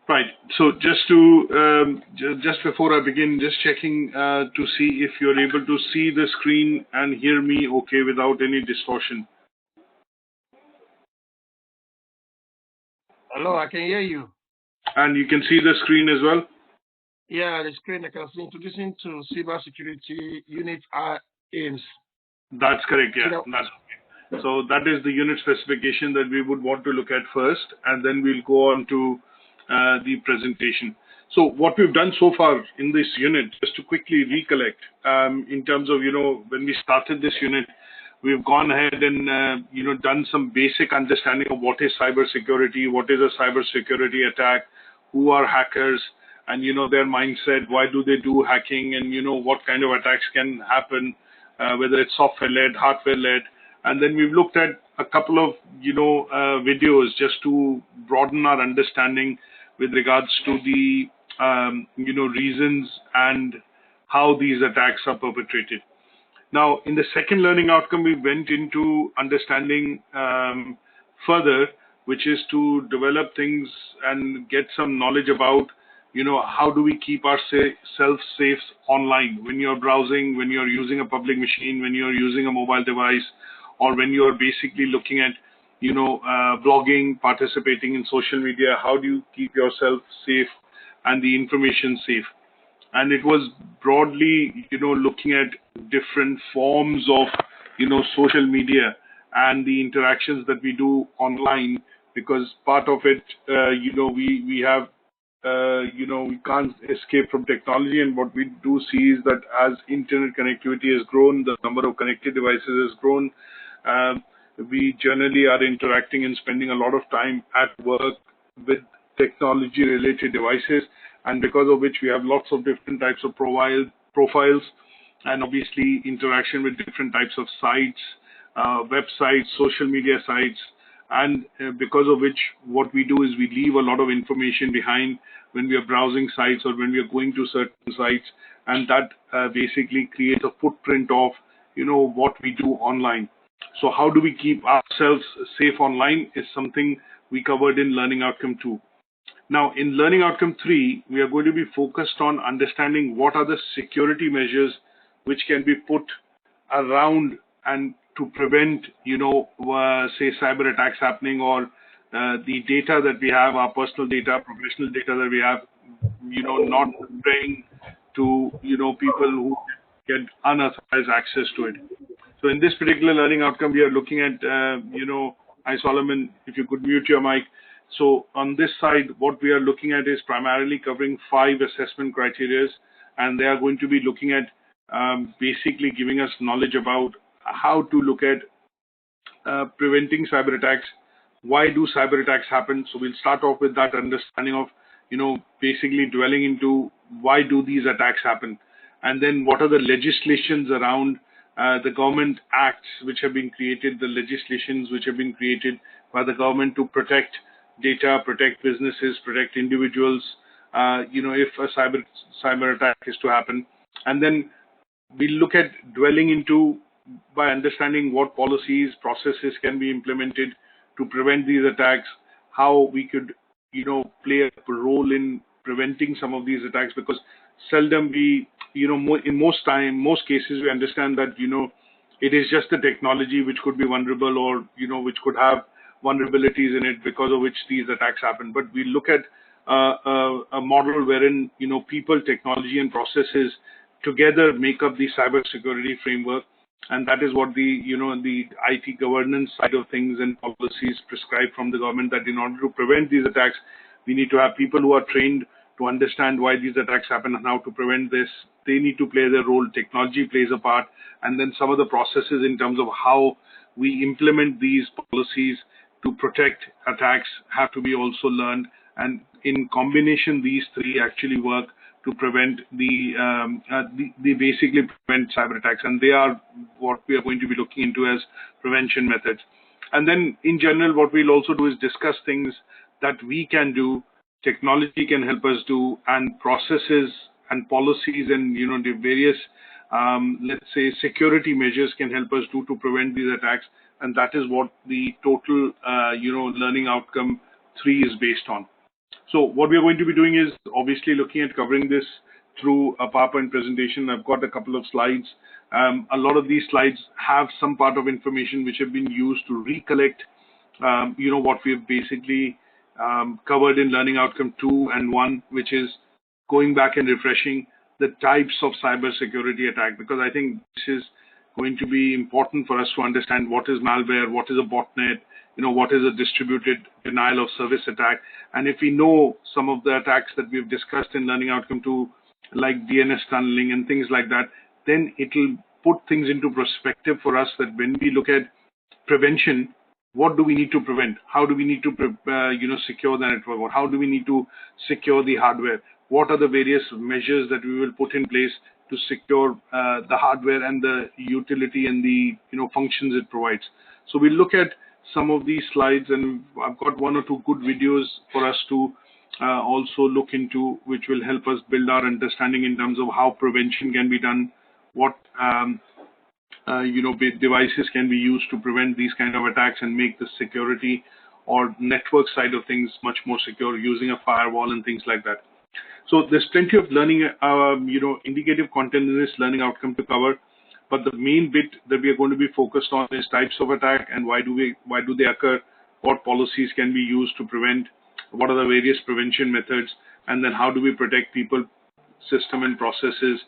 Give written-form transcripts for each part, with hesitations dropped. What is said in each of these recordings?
Right. So just to just before I begin, just checking to see if you're able to see the screen and hear me okay without any distortion. Hello, I can hear you. And you can see the screen as well? Yeah, the screen I can see introducing to cybersecurity unit aims. That's correct, yeah. That's okay. So that is the unit specification that we would want to look at first, and then we'll go on to the presentation. So what we've done so far in this unit, just to quickly recollect, in terms of, when we started this unit, we've gone ahead and, done some basic understanding of what is cybersecurity, what is a cybersecurity attack, who are hackers, and, their mindset, why do they do hacking, and, what kind of attacks can happen, whether it's software-led, hardware-led. And then we've looked at a couple of, videos just to broaden our understanding with regards to the, reasons and how these attacks are perpetrated. Now, in the second learning outcome, we went into understanding further, which is to develop things and get some knowledge about, how do we keep ourselves safe online when you're browsing, when you're using a public machine, when you're using a mobile device, or when you're basically looking at, blogging, participating in social media. How do you keep yourself safe and the information safe? And it was broadly, looking at different forms of, social media and the interactions that we do online, because part of it, we have, we can't escape from technology. And what we do see is that as internet connectivity has grown, the number of connected devices has grown. We generally are interacting and spending a lot of time at work with technology-related devices, and because of which we have lots of different types of profiles, and obviously interaction with different types of sites, websites, social media sites, and because of which what we do is we leave a lot of information behind when we are browsing sites or when we are going to certain sites, and that basically creates a footprint of, what we do online. So how do we keep ourselves safe online is something we covered in Learning Outcome 2. Now, in Learning Outcome 3, we are going to be focused on understanding what are the security measures which can be put around and to prevent, say, cyber attacks happening, or the data that we have, our personal data, professional data that we have, not praying to, people who get unauthorized access to it. So in this particular learning outcome, we are looking at, Hi Solomon, if you could mute your mic. So on this side, what we are looking at is primarily covering 5 assessment criteria, and they are going to be looking at basically giving us knowledge about how to look at preventing cyber attacks. Why do cyber attacks happen? So we'll start off with that understanding of, basically dwelling into why do these attacks happen, and then what are the legislations around the government acts which have been created, the legislations which have been created by the government to protect data, protect businesses, protect individuals, if a cyber attack is to happen. And then we look at dwelling into by understanding what policies, processes can be implemented to prevent these attacks, how we could, play a role in preventing some of these attacks, because seldom we, in most cases, we understand that, it is just the technology which could be vulnerable, or, which could have vulnerabilities in it because of which these attacks happen. But we look at a model wherein, people, technology, and processes together make up the cybersecurity framework. And that is what the, the IT governance side of things and policies prescribe from the government, that in order to prevent these attacks, we need to have people who are trained to understand why these attacks happen and how to prevent this. They need to play their role. Technology plays a part. And then some of the processes in terms of how we implement these policies to protect attacks have to be also learned. And in combination, these three actually work to prevent they basically prevent cyber attacks, and they are what we are going to be looking into as prevention methods. And then in general, what we'll also do is discuss things that we can do, technology can help us do, and processes and policies and the various let's say security measures can help us do to prevent these attacks. And that is what the total learning outcome 3 is based on. So what we are going to be doing is obviously looking at covering this through a PowerPoint presentation. I've got a couple of slides. A lot of these slides have some part of information which have been used to recollect, what we've basically covered in Learning Outcome 2 and 1, which is going back and refreshing the types of cybersecurity attack, because I think this is going to be important for us to understand what is malware, what is a botnet, what is a distributed denial of service attack. And if we know some of the attacks that we've discussed in Learning Outcome 2, like DNS tunneling and things like that, then it will put things into perspective for us that when we look at prevention, what do we need to prevent? How do we need to, secure the network? Or how do we need to secure the hardware? What are the various measures that we will put in place to secure the hardware and the utility and the functions it provides? So we'll look at some of these slides, and I've got one or two good videos for us to also look into, which will help us build our understanding in terms of how prevention can be done, what devices can be used to prevent these kind of attacks and make the security or network side of things much more secure using a firewall and things like that. So there's plenty of learning, indicative content in this learning outcome to cover, but the main bit that we are going to be focused on is types of attack and why do they occur, what policies can be used to prevent, what are the various prevention methods, and then how do we protect people, system, and processes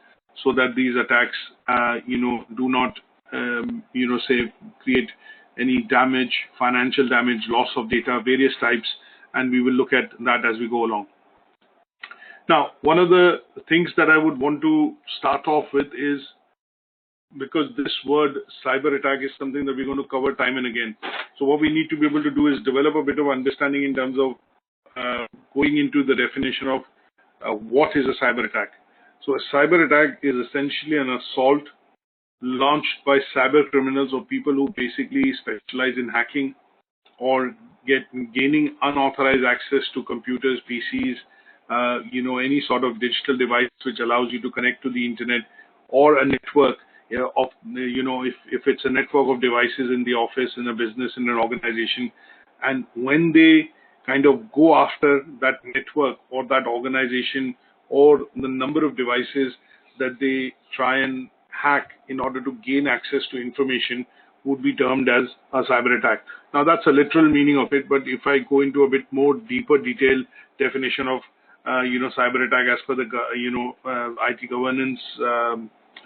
so that these attacks, do not, create any damage, financial damage, loss of data, various types, and we will look at that as we go along. Now, one of the things that I would want to start off with is, because this word cyber attack is something that we're going to cover time and again. So what we need to be able to do is develop a bit of understanding in terms of going into the definition of what is a cyber attack. So a cyber attack is essentially an assault launched by cyber criminals or people who basically specialize in hacking or gaining unauthorized access to computers, PCs, any sort of digital device which allows you to connect to the internet or a network of, if it's a network of devices in the office, in a business, in an organization. And when they kind of go after that network or that organization or the number of devices that they try and hack in order to gain access to information, would be termed as a cyber attack. Now that's a literal meaning of it, but if I go into a bit more deeper detailed definition of cyber attack as per the IT governance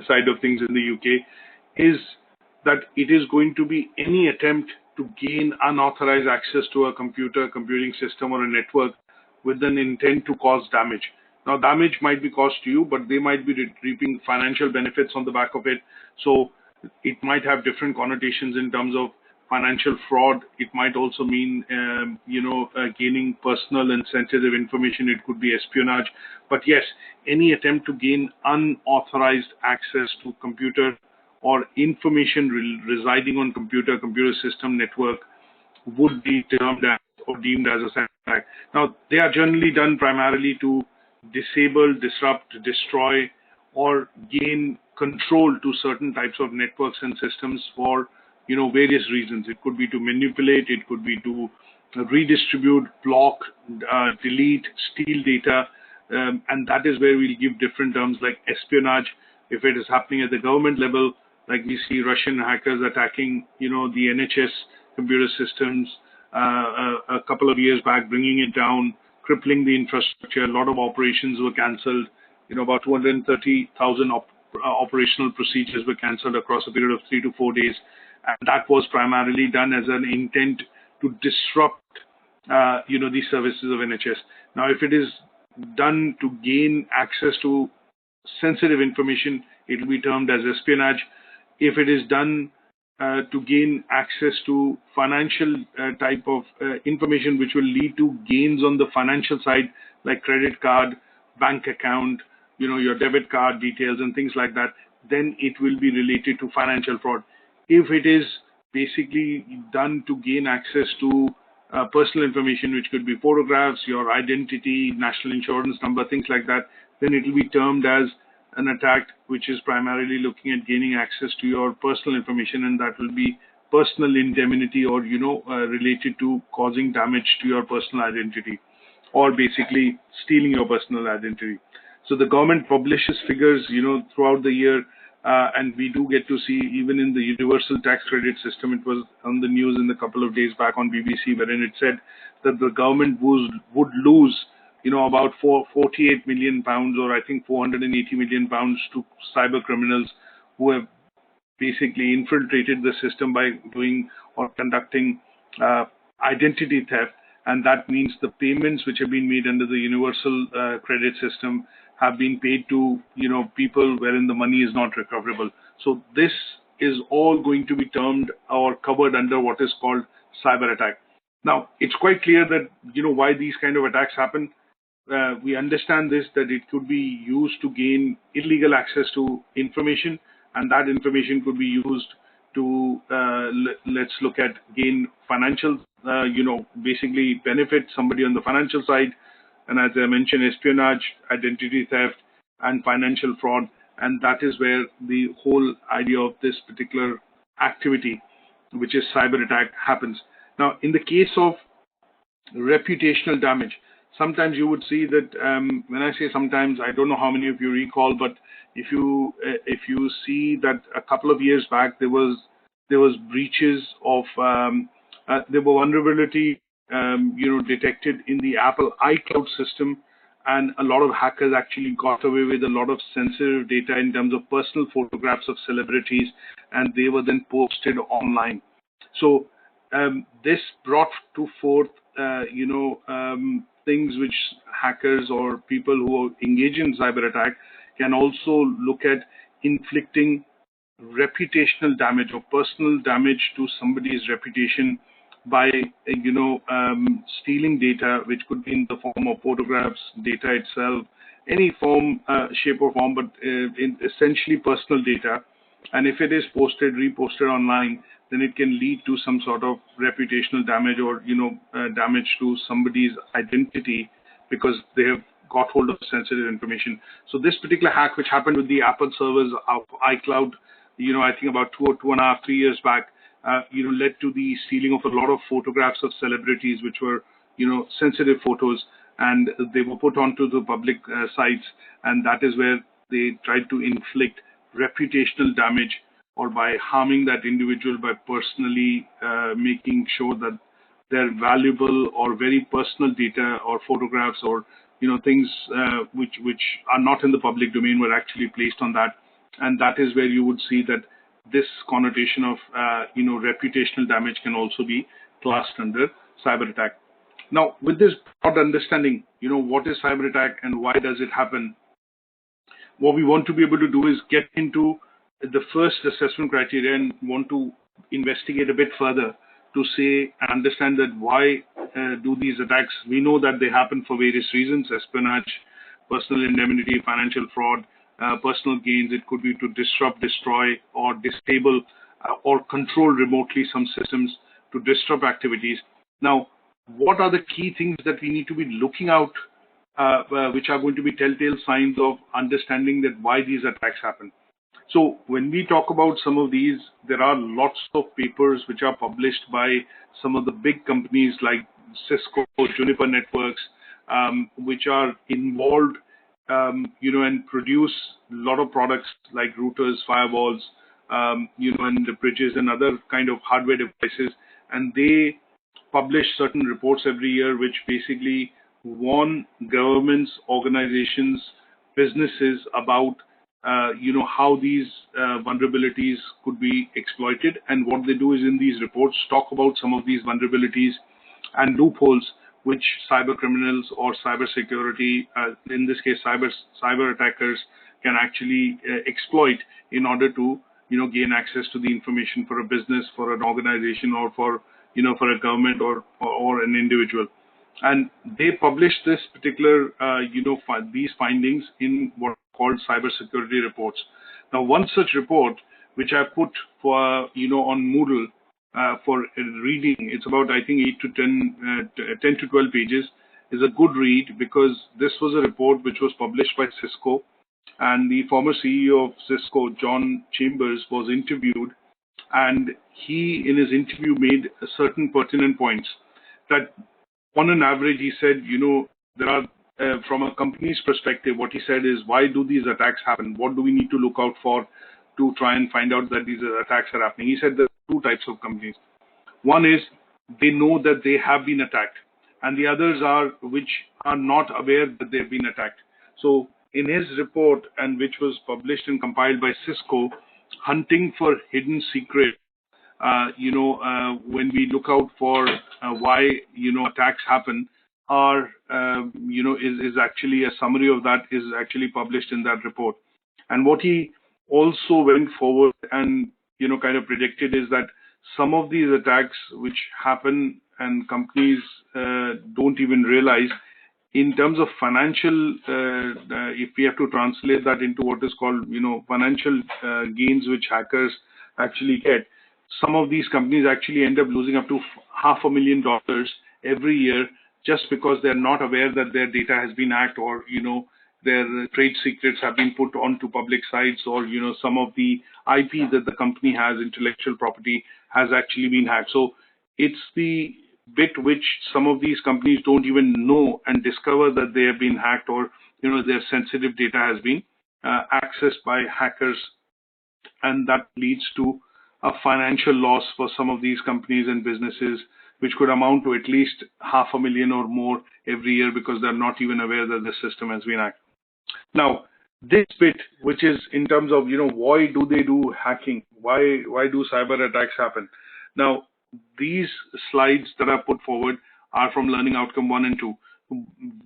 side of things in the UK, is that it is going to be any attempt to gain unauthorized access to a computing system or a network with an intent to cause damage. Now, damage might be caused to you, but they might be reaping financial benefits on the back of it. So it might have different connotations in terms of financial fraud. It might also mean, gaining personal and sensitive information. It could be espionage. But yes, any attempt to gain unauthorized access to computer or information residing on computer system network would be termed as or deemed as a cyber attack. Now, they are generally done primarily to disable, disrupt, destroy, or gain control to certain types of networks and systems for various reasons. It could be to manipulate, it could be to redistribute, block, delete, steal data, and that is where we'll give different terms like espionage. If it is happening at the government level, like we see Russian hackers attacking, the NHS computer systems a couple of years back, bringing it down, crippling the infrastructure. A lot of operations were cancelled. About 230,000 operational procedures were cancelled across a period of 3 to 4 days. And that was primarily done as an intent to disrupt, the services of NHS. Now, if it is done to gain access to sensitive information, it will be termed as espionage. If it is done to gain access to financial type of information which will lead to gains on the financial side, like credit card, bank account, your debit card details and things like that, then it will be related to financial fraud. If it is basically done to gain access to personal information, which could be photographs, your identity, national insurance number, things like that, then it will be termed as an attack which is primarily looking at gaining access to your personal information, and that will be personal indemnity or related to causing damage to your personal identity. or basically stealing your personal identity. So the government publishes figures, throughout the year, and we do get to see even in the universal tax credit system. It was on the news in a couple of days back on BBC, wherein it said that the government would lose, about 48 million pounds, or I think 480 million pounds to cyber criminals who have basically infiltrated the system by doing or conducting identity theft. And that means the payments which have been made under the universal credit system have been paid to people wherein the money is not recoverable. So this is all going to be termed or covered under what is called cyber attack. Now, it's quite clear that why these kind of attacks happen. We understand this, that it could be used to gain illegal access to information, and that information could be used to let's look at gain financial, basically benefit somebody on the financial side. And as I mentioned, espionage, identity theft, and financial fraud. And that is where the whole idea of this particular activity, which is cyber attack, happens. Now, in the case of reputational damage, sometimes you would see that when I say sometimes, I don't know how many of you recall, but if you see that a couple of years back there was breaches of there were vulnerability detected in the Apple iCloud system, and a lot of hackers actually got away with a lot of sensitive data in terms of personal photographs of celebrities, and they were then posted online. So this brought to forth things which hackers or people who engage in cyber attack can also look at inflicting reputational damage or personal damage to somebody's reputation by stealing data, which could be in the form of photographs, data itself, any form, shape or form, but essentially personal data. And if it is reposted online, then it can lead to some sort of reputational damage or damage to somebody's identity because they have got hold of sensitive information. So this particular hack, which happened with the Apple servers of iCloud, I think about 2.5, 3 years back, led to the stealing of a lot of photographs of celebrities, which were sensitive photos, and they were put onto the public sites, and that is where they tried to inflict reputational damage, or by harming that individual by personally making sure that their valuable or very personal data or photographs or things which are not in the public domain were actually placed on that. And that is where you would see that this connotation of reputational damage can also be classed under cyber attack. Now, with this broad understanding, what is cyber attack and why does it happen, what we want to be able to do is get into the first assessment criteria and want to investigate a bit further to say and understand that why do these attacks. We know that they happen for various reasons: espionage, personal indemnity, financial fraud, personal gains. It could be to disrupt, destroy, or disable or control remotely some systems to disrupt activities. Now, what are the key things that we need to be looking out, which are going to be telltale signs of understanding that why these attacks happen? So when we talk about some of these, there are lots of papers which are published by some of the big companies like Cisco, Juniper Networks, which are involved, and produce a lot of products like routers, firewalls, and the bridges and other kind of hardware devices. And they publish certain reports every year which basically warn governments, organizations, businesses about how these vulnerabilities could be exploited. And what they do is in these reports talk about some of these vulnerabilities and loopholes which cyber criminals or cyber security, in this case cyber attackers, can actually exploit in order to gain access to the information for a business, for an organization, or for a government or an individual. And they publish this particular these findings in what are called cybersecurity reports. Now, one such report which I put for on Moodle for reading, it's about, I think, 10 to 12 pages, is a good read, because this was a report which was published by Cisco, and the former CEO of Cisco, John Chambers, was interviewed, and he in his interview made certain pertinent points that on an average, he said, there are, from a company's perspective, what he said is, why do these attacks happen? What do we need to look out for to try and find out that these attacks are happening? He said there are two types of companies. One is they know that they have been attacked, and the others are which are not aware that they've been attacked. So in his report, and which was published and compiled by Cisco, Hunting for Hidden Secrets, when we look out for why, attacks happen, are, is actually a summary of that is actually published in that report. And what he also went forward and, kind of predicted is that some of these attacks which happen and companies don't even realize, in terms of financial, if we have to translate that into what is called, financial gains which hackers actually get, some of these companies actually end up losing up to $500,000 every year just because they're not aware that their data has been hacked, or, their trade secrets have been put onto public sites, or, some of the IP that the company has, intellectual property, has actually been hacked. So it's the bit which some of these companies don't even know and discover that they have been hacked, or, their sensitive data has been accessed by hackers, and that leads to a financial loss for some of these companies and businesses, which could amount to at least $500,000 or more every year, because they're not even aware that the system has been hacked. Now, this bit, which is in terms of, why do they do hacking? Why do cyber attacks happen? Now, these slides that are put forward are from Learning Outcome 1 and 2.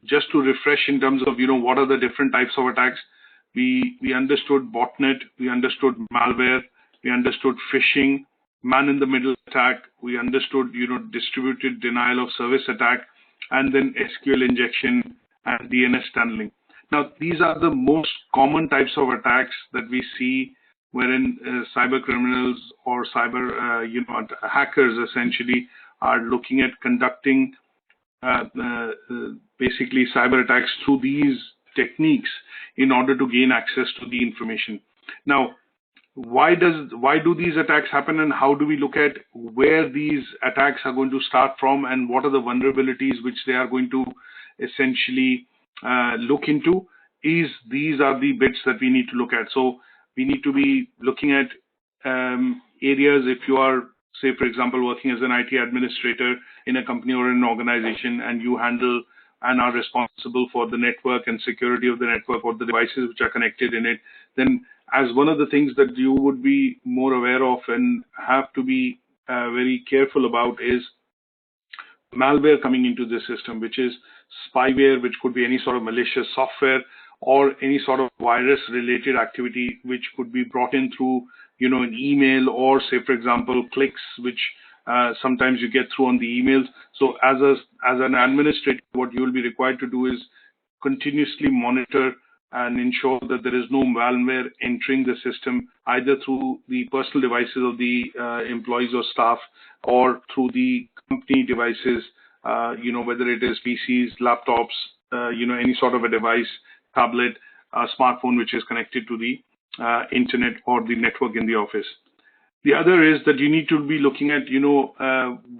Just to refresh in terms of, what are the different types of attacks. We understood botnet, we understood malware, we understood phishing, man-in-the-middle attack, we understood, distributed denial of service attack, and then SQL injection and DNS tunneling. Now, these are the most common types of attacks that we see, wherein cyber criminals or cyber, hackers essentially are looking at conducting basically cyber attacks through these techniques in order to gain access to the information. Now, why do these attacks happen, and how do we look at where these attacks are going to start from, and what are the vulnerabilities which they are going to essentially look into? These are the bits that we need to look at. So we need to be looking at areas. If you are, say, for example, working as an IT administrator in a company or in an organization, and you handle and are responsible for the network and security of the network or the devices which are connected in it, then as one of the things that you would be more aware of and have to be very careful about is malware coming into the system, which is spyware, which could be any sort of malicious software or any sort of virus-related activity which could be brought in through, an email, or say, for example, clicks, which sometimes you get through on the emails. So as an administrator, what you will be required to do is continuously monitor and ensure that there is no malware entering the system, either through the personal devices of the employees or staff, or through the company devices, whether it is PCs, laptops, any sort of a device, tablet, smartphone, which is connected to the internet or the network in the office. The other is that you need to be looking at,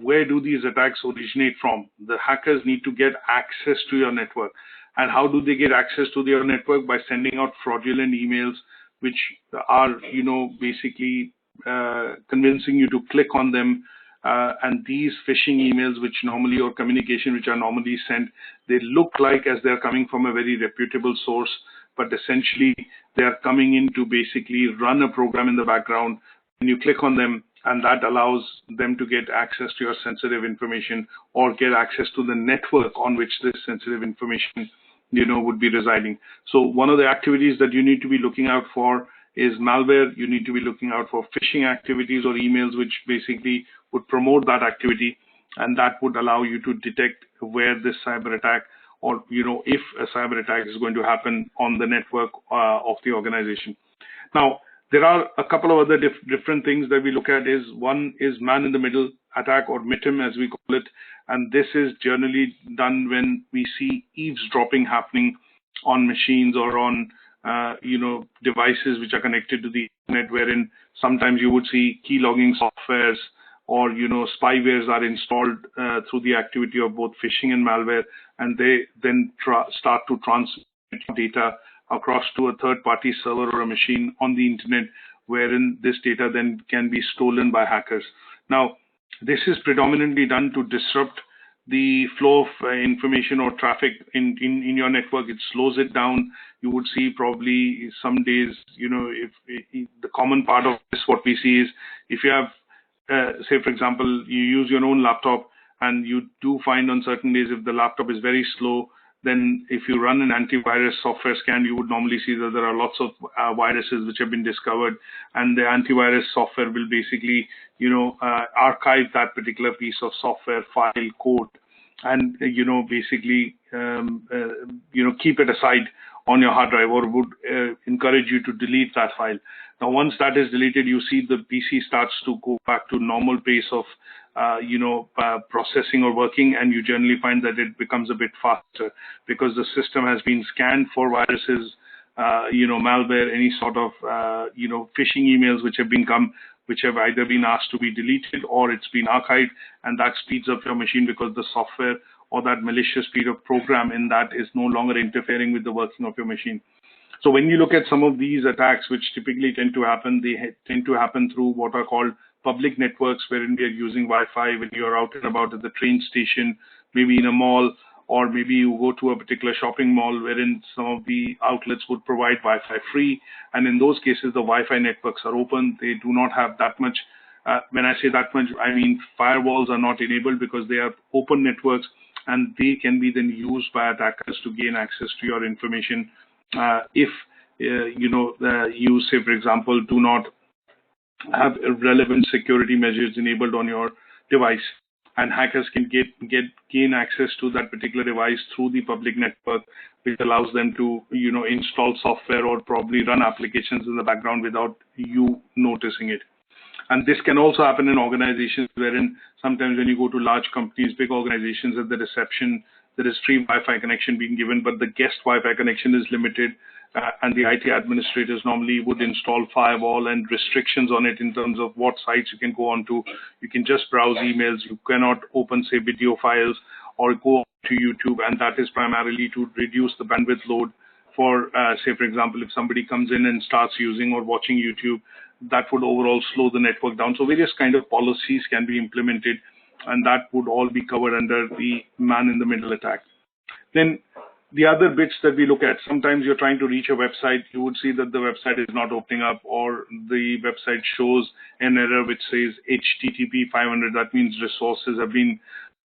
where do these attacks originate from? The hackers need to get access to your network. And how do they get access to their network? By sending out fraudulent emails, which are, basically convincing you to click on them. And these phishing emails, which normally, or communication which are normally sent, they look like as they're coming from a very reputable source, but essentially they are coming in to basically run a program in the background. And you click on them, and that allows them to get access to your sensitive information, or get access to the network on which this sensitive information, would be residing. So one of the activities that you need to be looking out for is malware. You need to be looking out for phishing activities or emails which basically would promote that activity, and that would allow you to detect where this cyber attack, or if a cyber attack is going to happen on the network of the organization. Now, there are a couple of other different things that we look at. One is man-in-the-middle attack, or MITM as we call it, and this is generally done when we see eavesdropping happening on machines or on devices which are connected to the internet, wherein sometimes you would see key logging softwares or spywares are installed through the activity of both phishing and malware, and they then start to transmit data across to a third-party server or a machine on the internet, wherein this data then can be stolen by hackers. Now, this is predominantly done to disrupt the flow of information or traffic in your network. It slows it down. You would see probably some days, if the common part of this, what we see is, if you have, say, for example, you use your own laptop, and you do find on certain days if the laptop is very slow, then if you run an antivirus software scan, you would normally see that there are lots of viruses which have been discovered, and the antivirus software will basically, archive that particular piece of software, file, code, and, basically, keep it aside on your hard drive, or would encourage you to delete that file. Now, once that is deleted, you see the PC starts to go back to normal pace of processing or working, and you generally find that it becomes a bit faster because the system has been scanned for viruses, malware, any sort of, phishing emails which have either been asked to be deleted or it's been archived, and that speeds up your machine because the software or that malicious piece of program in that is no longer interfering with the working of your machine. So when you look at some of these attacks, which typically tend to happen, they tend to happen through what are called public networks, wherein we are using Wi-Fi when you're out and about at the train station, maybe in a mall, or maybe you go to a particular shopping mall wherein some of the outlets would provide Wi-Fi free. And in those cases, the Wi-Fi networks are open. They do not have that much. When I say that much, I mean firewalls are not enabled because they are open networks, and they can be then used by attackers to gain access to your information. If you say, for example, do not have relevant security measures enabled on your device, and hackers can gain access to that particular device through the public network, which allows them to install software or probably run applications in the background without you noticing it. And this can also happen in organizations wherein sometimes when you go to large companies, big organizations, at the reception, there is free Wi-Fi connection being given, but the guest Wi-Fi connection is limited, and the IT administrators normally would install firewall and restrictions on it in terms of what sites you can go on to. You can just browse emails. You cannot open, say, video files or go to YouTube, and that is primarily to reduce the bandwidth load for, say, for example, if somebody comes in and starts using or watching YouTube, that would overall slow the network down. So various kind of policies can be implemented, and that would all be covered under the man-in-the-middle attack. Then the other bits that we look at, sometimes you're trying to reach a website, you would see that the website is not opening up, or the website shows an error which says HTTP 500. That means resources have been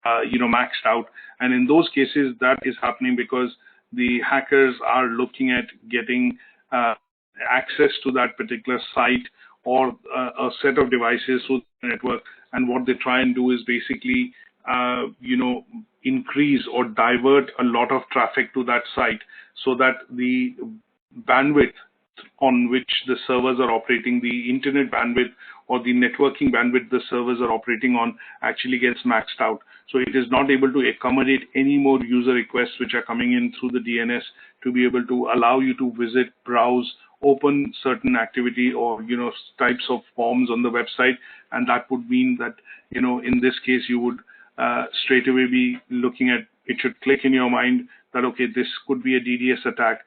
maxed out. And in those cases, that is happening because the hackers are looking at getting access to that particular site or a set of devices through the network. And what they try and do is basically, increase or divert a lot of traffic to that site so that the bandwidth on which the servers are operating, the internet bandwidth or the networking bandwidth the servers are operating on, actually gets maxed out. So it is not able to accommodate any more user requests which are coming in through the DNS to be able to allow you to visit, browse, open certain activity or types of forms on the website. And that would mean that in this case you would straight away be looking at, it should click in your mind that okay, this could be a DDoS attack,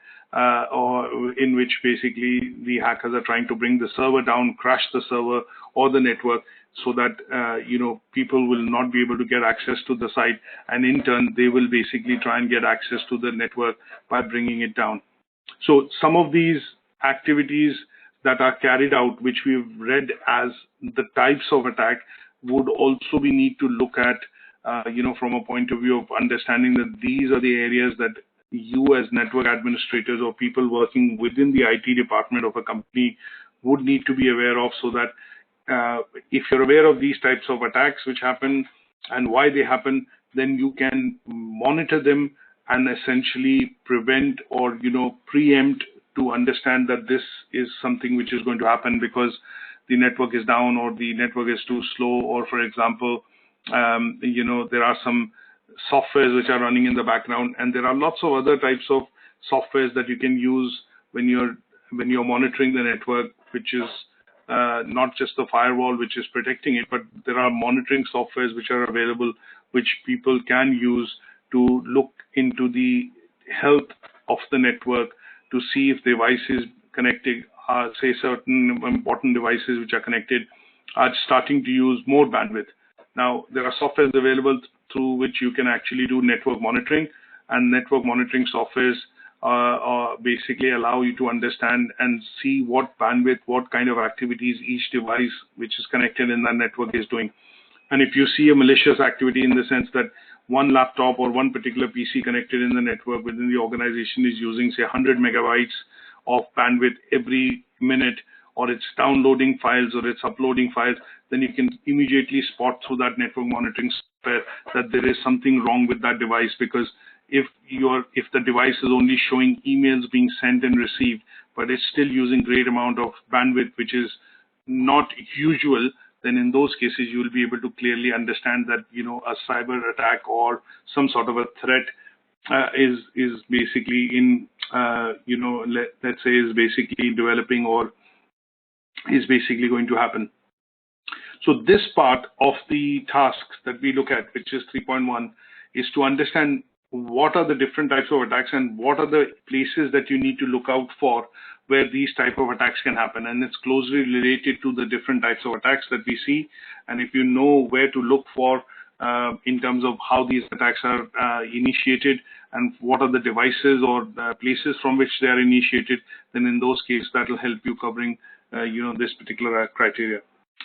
or in which basically the hackers are trying to bring the server down, crash the server or the network, so that people will not be able to get access to the site, and in turn they will basically try and get access to the network by bringing it down. So some of these activities that are carried out, which we've read as the types of attack, would also be need to look at from a point of view of understanding that these are the areas that you as network administrators or people working within the IT department of a company would need to be aware of, so that if you're aware of these types of attacks which happen and why they happen, then you can monitor them and essentially prevent or preempt to understand that this is something which is going to happen because the network is down or the network is too slow, or for example, there are some softwares which are running in the background, and there are lots of other types of softwares that you can use when you're monitoring the network, which is not just the firewall which is protecting it, but there are monitoring softwares which are available, which people can use to look into the health of the network to see if devices connected, say certain important devices which are connected, are starting to use more bandwidth. Now, there are softwares available through which you can actually do network monitoring, and network monitoring softwares basically allow you to understand and see what bandwidth, what kind of activities each device which is connected in that network is doing. And if you see a malicious activity in the sense that one laptop or one particular PC connected in the network within the organization is using, say, 100 megabytes of bandwidth every minute, or it's downloading files or it's uploading files, then you can immediately spot through that network monitoring software that there is something wrong with that device, because if the device is only showing emails being sent and received, but it's still using great amount of bandwidth, which is not usual, then in those cases you will be able to clearly understand that a cyber attack or some sort of a threat is basically in let's say is basically developing or is basically going to happen. So this part of the tasks that we look at, which is 3.1, is to understand what are the different types of attacks and what are the places that you need to look out for where these type of attacks can happen. And it's closely related to the different types of attacks that we see. And if you know where to look for in terms of how these attacks are initiated and what are the devices or places from which they are initiated, then in those cases that will help you covering this particular criteria.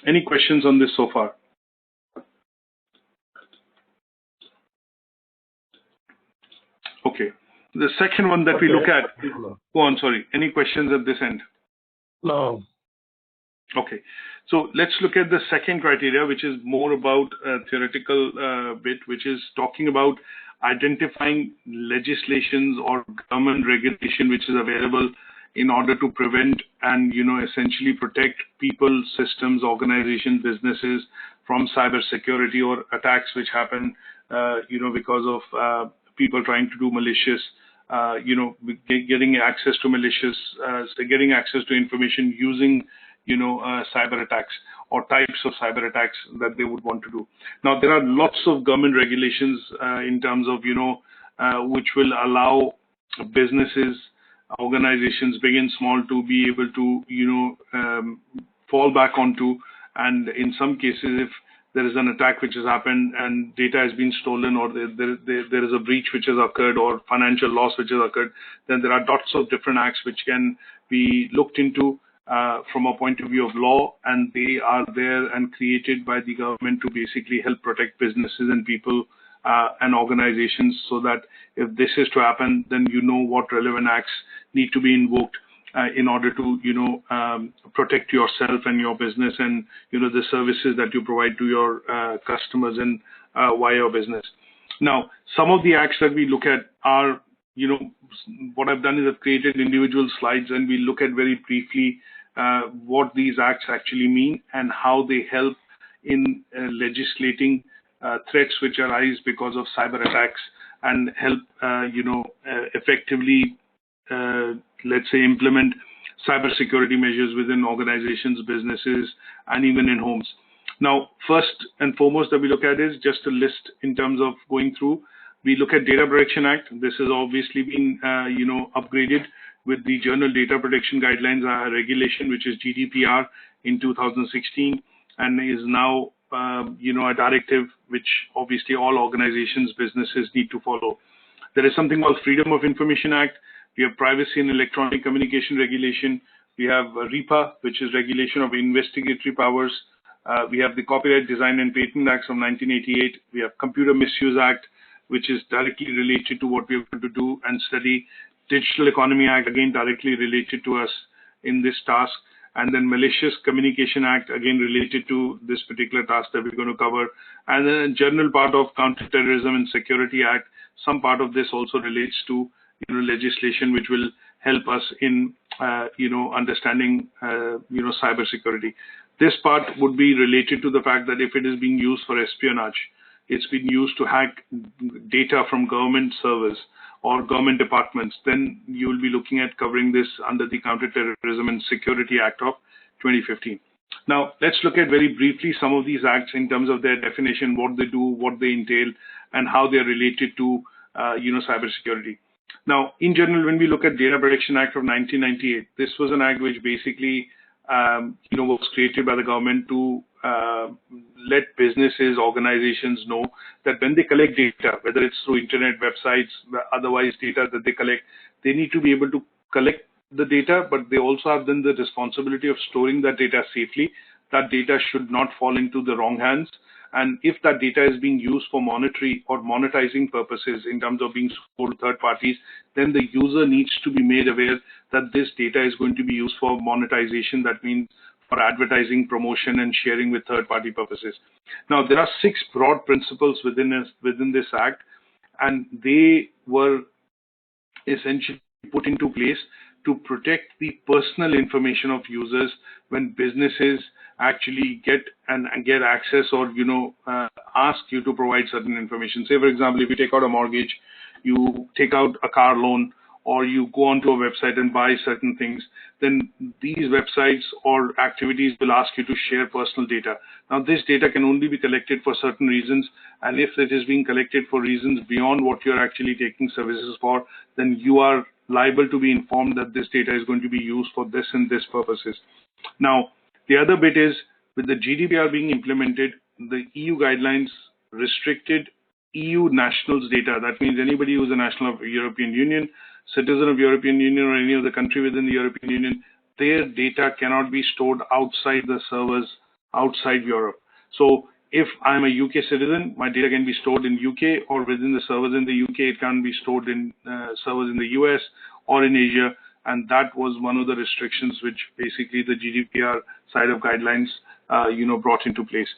Any questions on this so far? Okay. The second one that we look at, go on, sorry. Any questions at this end? No. Okay. So let's look at the second criteria, which is more about a theoretical bit, which is talking about identifying legislations or government regulation which is available in order to prevent and essentially protect people, systems, organizations, businesses from cyber security or attacks which happen because of people trying to do malicious, getting access to malicious, getting access to information using cyber attacks or types of cyber attacks that they would want to do. Now, there are lots of government regulations in terms of, which will allow businesses, organizations, big and small, to be able to, fall back onto. And in some cases, if there is an attack which has happened and data has been stolen, or there is a breach which has occurred, or financial loss which has occurred, then there are lots of different acts which can be looked into from a point of view of law, and they are there and created by the government to basically help protect businesses and people and organizations, so that if this is to happen, then what relevant acts need to be invoked in order to protect yourself and your business and the services that you provide to your customers and via your business. Now, some of the acts that we look at are, what I've done is I've created individual slides, and we look at very briefly what these acts actually mean and how they help in legislating threats which arise because of cyber attacks, and help effectively let's say implement cybersecurity measures within organizations, businesses, and even in homes. Now, first and foremost that we look at is just a list in terms of going through. We look at Data Protection Act. This has obviously been upgraded with the General Data Protection Guidelines regulation, which is GDPR in 2016, and is now a directive which obviously all organizations, businesses need to follow. There is something called Freedom of Information Act. We have Privacy and Electronic Communication Regulation. We have RIPA, which is Regulation of Investigatory Powers. We have the Copyright Design and Patent Act of 1988. We have Computer Misuse Act, which is directly related to what we are going to do and study. Digital Economy Act, again directly related to us in this task. And then Malicious Communication Act, again related to this particular task that we're going to cover. And then a general part of Counterterrorism and Security Act. Some part of this also relates to legislation which will help us in understanding cybersecurity. This part would be related to the fact that if it is being used for espionage, it's been used to hack data from government servers or government departments, then you will be looking at covering this under the Counterterrorism and Security Act of 2015. Now, let's look at very briefly some of these acts in terms of their definition, what they do, what they entail, and how they are related to, cybersecurity. Now, in general, when we look at Data Protection Act of 1998, this was an act which basically, was created by the government to let businesses, organizations know that when they collect data, whether it's through internet, websites, otherwise data that they collect, they need to be able to collect the data, but they also have then the responsibility of storing that data safely. That data should not fall into the wrong hands. And if that data is being used for monetary or monetizing purposes in terms of being sold to third parties, then the user needs to be made aware that this data is going to be used for monetization. That means for advertising, promotion, and sharing with third-party purposes. Now, there are 6 broad principles within this act, and they were essentially put into place to protect the personal information of users when businesses actually get access or ask you to provide certain information. Say, for example, if you take out a mortgage, you take out a car loan, or you go onto a website and buy certain things, then these websites or activities will ask you to share personal data. Now, this data can only be collected for certain reasons, and if it is being collected for reasons beyond what you're actually taking services for, then you are liable to be informed that this data is going to be used for this and this purposes. Now, the other bit is, with the GDPR being implemented, the EU guidelines restricted EU nationals' data. That means anybody who's a national of the European Union, citizen of European Union, or any other country within the European Union, their data cannot be stored outside the servers outside Europe. So if I'm a UK citizen, my data can be stored in UK, or within the servers in the UK, it can be stored in servers in the US or in Asia. And that was one of the restrictions which basically the GDPR side of guidelines, brought into place.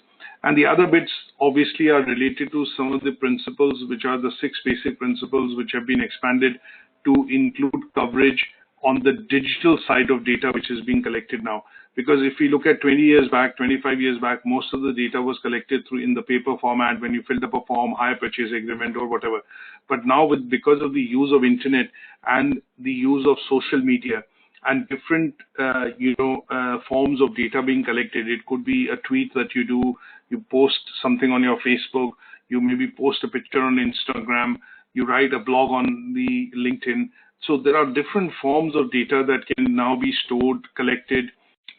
And the other bits obviously are related to some of the principles, which are the 6 basic principles which have been expanded to include coverage on the digital side of data which is being collected now. Because if we look at 20 years back, 25 years back, most of the data was collected through in the paper format when you filled up a form, hire purchase agreement or whatever. But now because of the use of internet and the use of social media and different forms of data being collected, it could be a tweet that you do, you post something on your Facebook, you maybe post a picture on Instagram, you write a blog on the LinkedIn. So there are different forms of data that can now be stored, collected,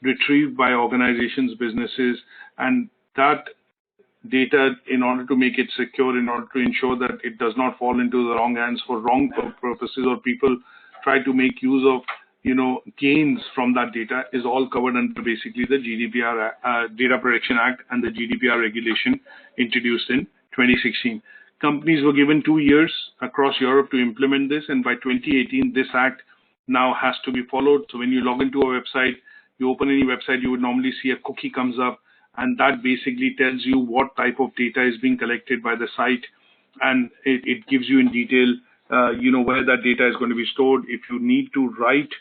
retrieved by organizations, businesses, and that data, in order to make it secure, in order to ensure that it does not fall into the wrong hands for wrong purposes, or people try to make use of gains from that data, is all covered under basically the GDPR Data Protection Act and the GDPR regulation introduced in 2016. Companies were given 2 years across Europe to implement this, and by 2018, this act now has to be followed. So when you log into a website, you open any website, you would normally see a cookie comes up, and that basically tells you what type of data is being collected by the site, and it gives you in detail, where that data is going to be stored. If you need to write,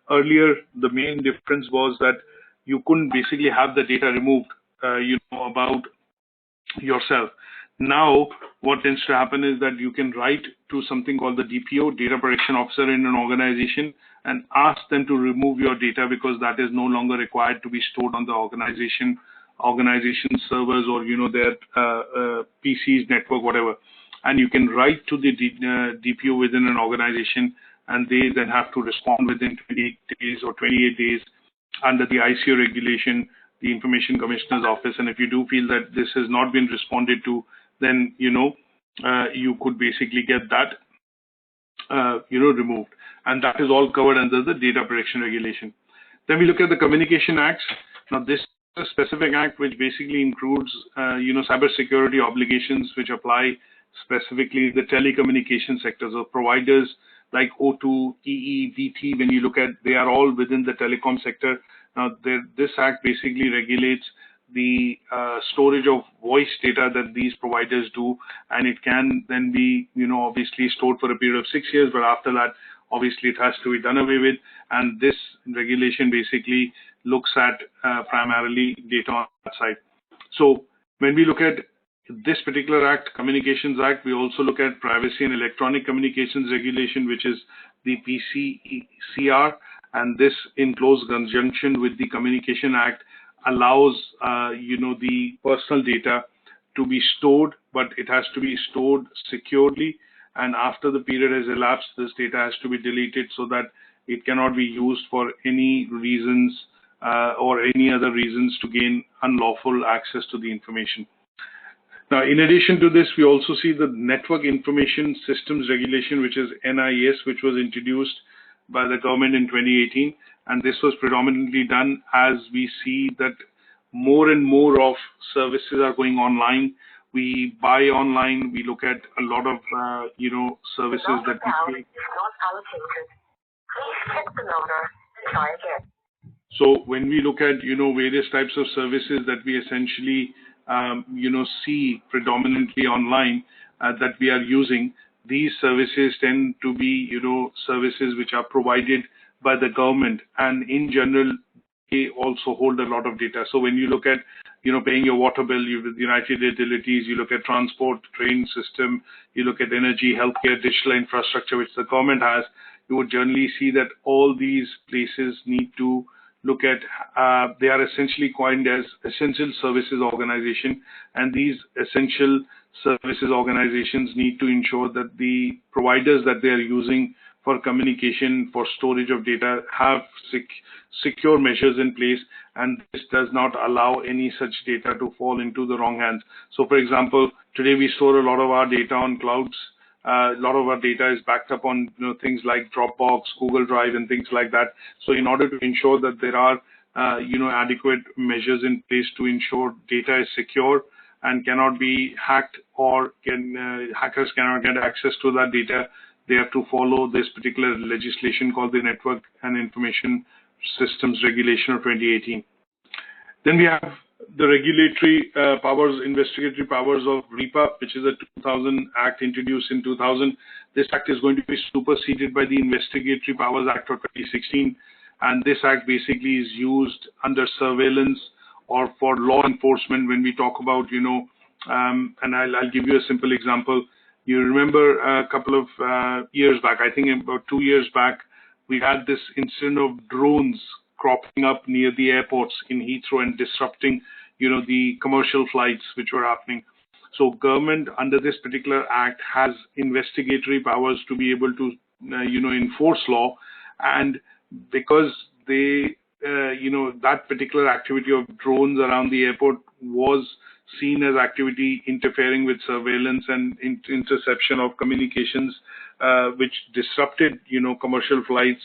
earlier, the main difference was that you couldn't basically have the data removed, about yourself. Now, what tends to happen is that you can write to something called the DPO, Data Protection Officer in an organization, and ask them to remove your data, because that is no longer required to be stored on the organization servers or their PCs, network, whatever. And you can write to the DPO within an organization, and they then have to respond within 28 days or 28 days under the ICO regulation, the Information Commissioner's Office. And if you do feel that this has not been responded to, then you could basically get that removed, and that is all covered under the Data Protection Regulation. Then we look at the Communication Acts. Now, this is a specific act which basically includes cybersecurity obligations which apply specifically the telecommunication sectors of providers like O2, EE, DT. When you look at, they are all within the telecom sector. Now, this act basically regulates the storage of voice data that these providers do, and it can then be, obviously stored for a period of 6 years, but after that, obviously it has to be done away with. And this regulation basically looks at primarily data on that side. So when we look at this particular act, Communications Act, we also look at Privacy and Electronic Communications Regulation, which is the PCECR, and this, in close conjunction with the Communication Act, allows the personal data to be stored, but it has to be stored securely, and after the period has elapsed, this data has to be deleted so that it cannot be used for any reasons or any other reasons to gain unlawful access to the information. Now, in addition to this, we also see the Network Information Systems Regulation, which is NIS, which was introduced by the government in 2018. And this was predominantly done as we see that more and more of services are going online. We buy online. We look at a lot of, services that we pay. Please check the number and try again. So when we look at, various types of services that we essentially, see predominantly online that we are using, these services tend to be, services which are provided by the government, and in general, they also hold a lot of data. So when you look at, paying your water bill, with United Utilities, you look at transport, train system, you look at energy, healthcare, digital infrastructure, which the government has, you would generally see that all these places need to look at, they are essentially coined as essential services organization, and these essential services organizations need to ensure that the providers that they are using for communication, for storage of data, have secure measures in place, and this does not allow any such data to fall into the wrong hands. So for example, today we store a lot of our data on clouds. A lot of our data is backed up on things like Dropbox, Google Drive, and things like that. So in order to ensure that there are adequate measures in place to ensure data is secure and cannot be hacked, or hackers cannot get access to that data, they have to follow this particular legislation called the Network and Information Systems Regulation of 2018. Then we have the regulatory powers, investigatory powers of REPA, which is a 2000 Act introduced in 2000. This Act is going to be superseded by the Investigatory Powers Act of 2016. And this Act basically is used under surveillance or for law enforcement when we talk about, and I'll give you a simple example. You remember a couple of years back, I think about 2 years back, we had this incident of drones cropping up near the airports in Heathrow and disrupting, the commercial flights which were happening. So government under this particular act has investigatory powers to be able to, enforce law, and because they, that particular activity of drones around the airport was seen as activity interfering with surveillance and interception of communications, which disrupted, commercial flights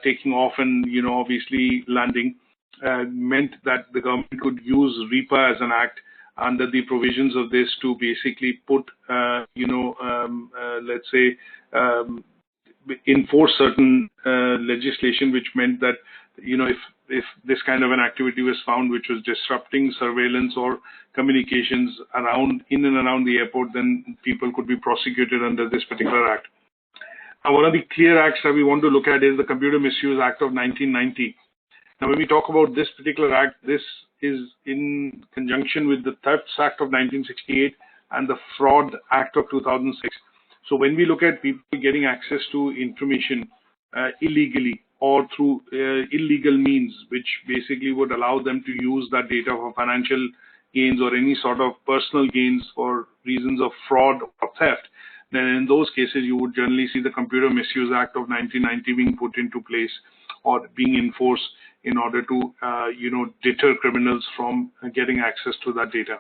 taking off and, obviously landing, meant that the government could use REPA as an act under the provisions of this to basically put, let's say, enforce certain legislation, which meant that, if this kind of an activity was found which was disrupting surveillance or communications in and around the airport, then people could be prosecuted under this particular act. Now, one of the clear acts that we want to look at is the Computer Misuse Act of 1990. Now, when we talk about this particular act, this is in conjunction with the Thefts Act of 1968 and the Fraud Act of 2006. So when we look at people getting access to information illegally or through illegal means, which basically would allow them to use that data for financial gains or any sort of personal gains for reasons of fraud or theft, then in those cases, you would generally see the Computer Misuse Act of 1990 being put into place or being enforced in order to, deter criminals from getting access to that data.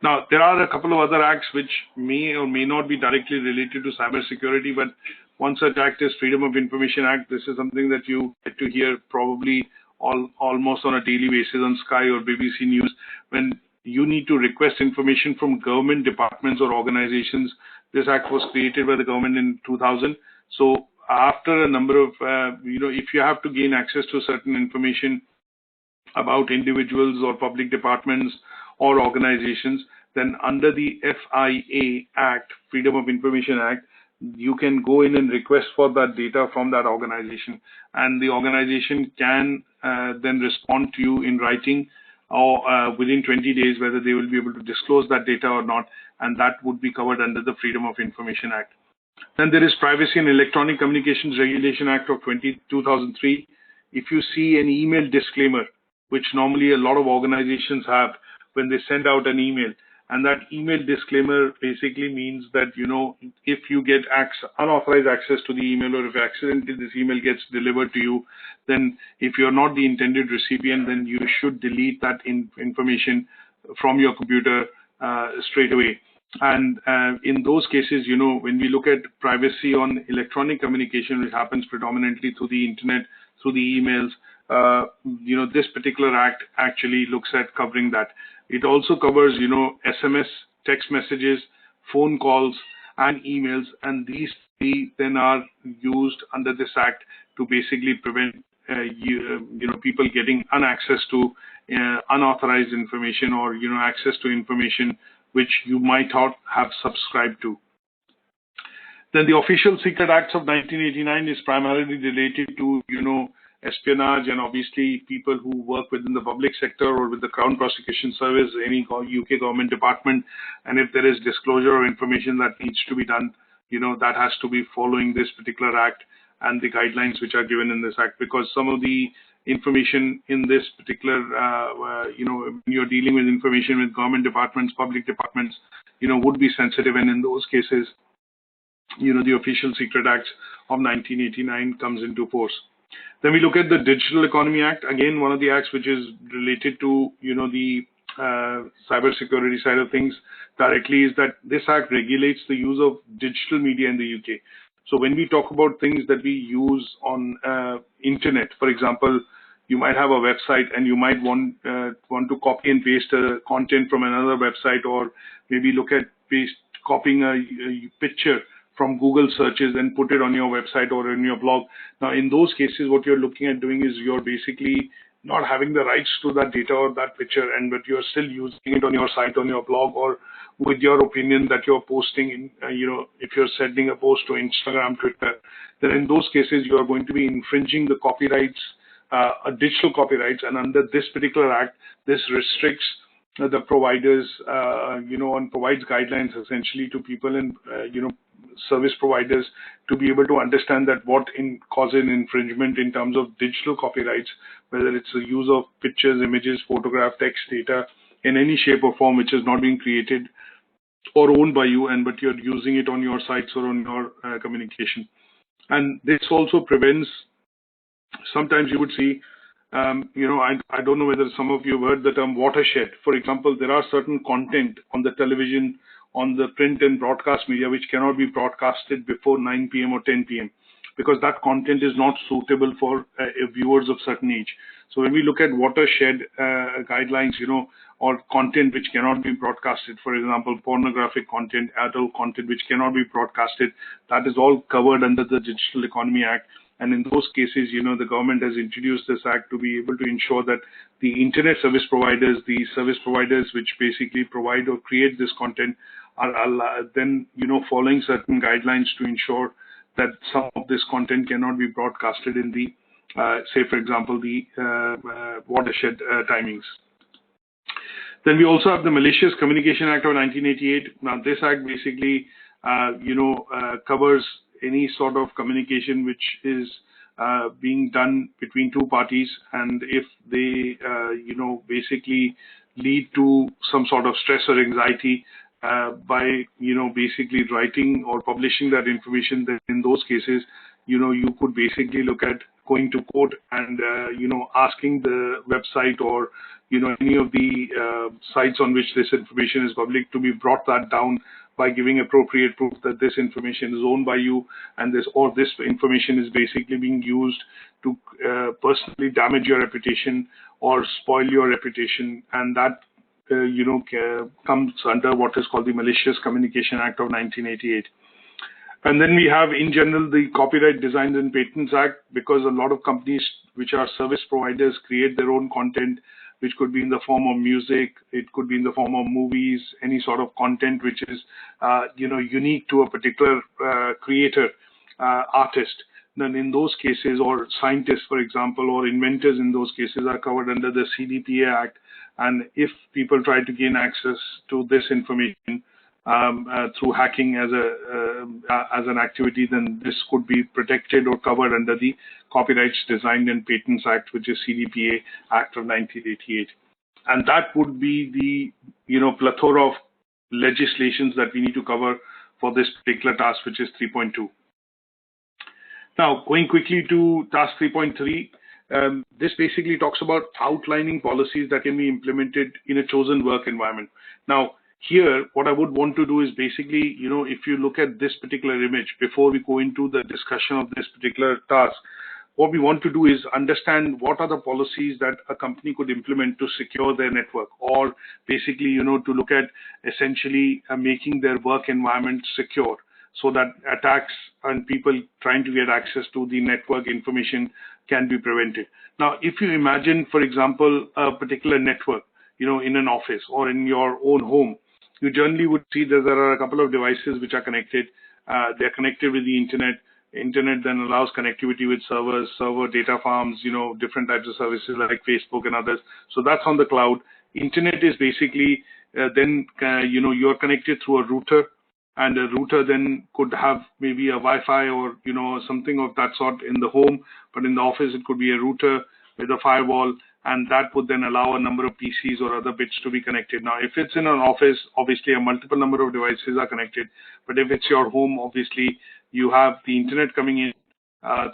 Now, there are a couple of other acts which may or may not be directly related to cybersecurity, but one such act is Freedom of Information Act. This is something that you get to hear probably almost on a daily basis on Sky or BBC News, when you need to request information from government departments or organizations. This act was created by the government in 2000. So after a number of, if you have to gain access to certain information about individuals or public departments or organizations, then under the FIA Act, Freedom of Information Act, you can go in and request for that data from that organization. And the organization can then respond to you in writing or within 20 days whether they will be able to disclose that data or not. And that would be covered under the Freedom of Information Act. Then there is Privacy and Electronic Communications Regulation Act of 2003. If you see an email disclaimer, which normally a lot of organizations have when they send out an email, and that email disclaimer basically means that, if you get unauthorized access to the email, or if accidentally this email gets delivered to you, then if you're not the intended recipient, then you should delete that information from your computer straight away. And in those cases, when we look at privacy on electronic communication, which happens predominantly through the internet, through the emails, this particular act actually looks at covering that. It also covers, SMS, text messages, phone calls, and emails, and these three then are used under this act to basically prevent people getting access to unauthorized information, or access to information which you might not have subscribed to. Then the Official Secret Acts of 1989 is primarily related to espionage, and obviously people who work within the public sector or with the Crown Prosecution Service, any UK government department, and if there is disclosure of information that needs to be done, that has to be following this particular act and the guidelines which are given in this act, because some of the information in this particular, when you're dealing with information with government departments, public departments, would be sensitive, and in those cases, the Official Secret Acts of 1989 comes into force. Then we look at the Digital Economy Act, again, one of the acts which is related to, the cybersecurity side of things directly, is that this act regulates the use of digital media in the UK. So when we talk about things that we use on internet, for example, you might have a website and you might want to copy and paste content from another website, or maybe look at copying a picture from Google searches and put it on your website or in your blog. Now, in those cases, what you're looking at doing is you're basically not having the rights to that data or that picture, but you're still using it on your site, on your blog, or with your opinion that you're posting in, if you're sending a post to Instagram, Twitter, then in those cases, you are going to be infringing the copyrights, digital copyrights. And under this particular act, this restricts the providers, and provides guidelines essentially to people and, service providers to be able to understand that what causes an infringement in terms of digital copyrights, whether it's the use of pictures, images, photograph, text, data in any shape or form which is not being created or owned by you, but you're using it on your sites or on your communication. And this also prevents, sometimes you would see, I don't know whether some of you have heard the term watershed. For example, there are certain content on the television, on the print and broadcast media, which cannot be broadcasted before 9 p.m. or 10 p.m. because that content is not suitable for viewers of certain age. So when we look at watershed guidelines, or content which cannot be broadcasted, for example, pornographic content, adult content which cannot be broadcasted, that is all covered under the Digital Economy Act. And in those cases, the government has introduced this act to be able to ensure that the internet service providers, the service providers which basically provide or create this content, are then, following certain guidelines to ensure that some of this content cannot be broadcasted in the, say, for example, the watershed timings. Then we also have the Malicious Communication Act of 1988. Now, this act basically, covers any sort of communication which is being done between two parties, and if they, basically lead to some sort of stress or anxiety by, basically writing or publishing that information, then in those cases, you could basically look at going to court and, asking the website or, any of the sites on which this information is public to be brought that down by giving appropriate proof that this information is owned by you, and this information is basically being used to personally damage your reputation or spoil your reputation, and that comes under what is called the Malicious Communication Act of 1988. And then we have, in general, the Copyright Designs and Patents Act, because a lot of companies which are service providers create their own content, which could be in the form of music, it could be in the form of movies, any sort of content which is, unique to a particular creator, artist. Then in those cases, or scientists, for example, or inventors in those cases are covered under the CDPA Act. And if people try to gain access to this information, through hacking as an activity, then this could be protected or covered under the Copyrights, Design and Patents Act, which is CDPA Act of 1988. And that would be the plethora of legislations that we need to cover for this particular task, which is 3.2. Now, going quickly to task 3.3, this basically talks about outlining policies that can be implemented in a chosen work environment. Now, here, what I would want to do is basically, if you look at this particular image, before we go into the discussion of this particular task, what we want to do is understand what are the policies that a company could implement to secure their network, or basically, to look at essentially making their work environment secure so that attacks and people trying to get access to the network information can be prevented. Now, if you imagine, for example, a particular network, in an office or in your own home, you generally would see that there are a couple of devices which are connected. They're connected with the internet. Internet then allows connectivity with servers, server data farms, different types of services like Facebook and others. So that's on the cloud. Internet is basically then, you're connected through a router, and a router then could have maybe a Wi-Fi or, something of that sort in the home. But in the office, it could be a router with a firewall, and that would then allow a number of PCs or other bits to be connected. Now, if it's in an office, obviously a multiple number of devices are connected. But if it's your home, obviously you have the internet coming in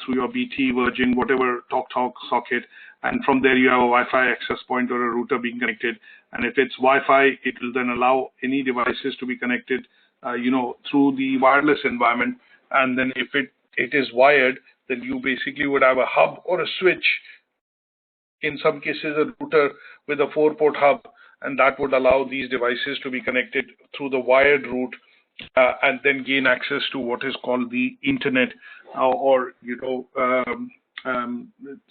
through your BT, Virgin, whatever talk socket, and from there you have a Wi-Fi access point or a router being connected. And if it's Wi-Fi, it will then allow any devices to be connected, through the wireless environment. And then if it is wired, then you basically would have a hub or a switch. In some cases, a router with a 4-port hub, and that would allow these devices to be connected through the wired route and then gain access to what is called the internet,